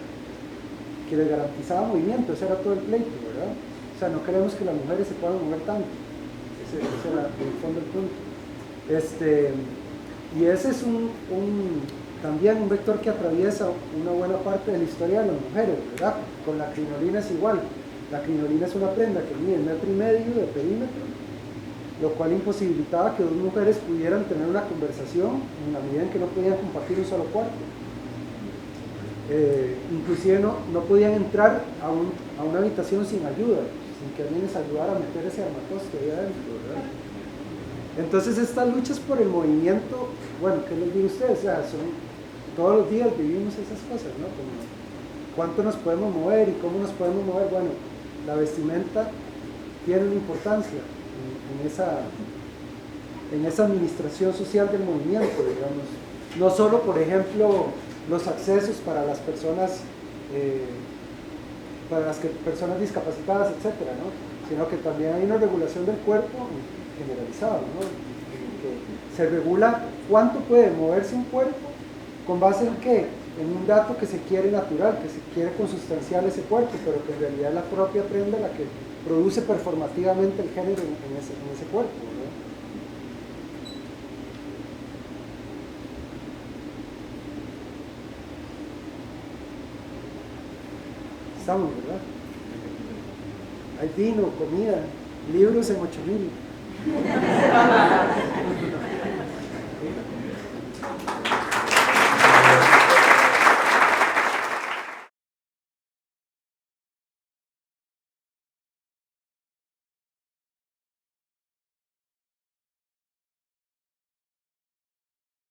que les garantizaba movimiento. Ese era todo el pleito, ¿verdad? O sea, no queremos que las mujeres se puedan mover tanto. Ese era en el fondo el punto. Y ese es también un vector que atraviesa una buena parte de la historia de las mujeres, ¿verdad? Con la crinolina es igual. La crinolina es una prenda que mide 1,5 metros de perímetro, lo cual imposibilitaba que dos mujeres pudieran tener una conversación en la medida en que no podían compartir un solo cuarto. Inclusive no podían entrar a una habitación sin ayuda, sin que alguien les ayudara a meter ese armatoste ahí adentro, ¿verdad? Entonces estas luchas por el movimiento, bueno, ¿qué les digo a ustedes? O sea, todos los días vivimos esas cosas, ¿no? Como cuánto nos podemos mover y cómo nos podemos mover. Bueno, la vestimenta tiene una importancia en esa administración social del movimiento, digamos. No solo, por ejemplo, los accesos para las personas, personas discapacitadas, etcétera, ¿no? Sino que también hay una regulación del cuerpo generalizada, ¿no? Que se regula cuánto puede moverse un cuerpo, con base en qué, en un dato que se quiere natural, que se quiere consustancial ese cuerpo, pero que en realidad es la propia prenda la que produce performativamente el género en ese cuerpo, ¿verdad? Estamos, ¿verdad? Hay vino, comida, libros en 8,000.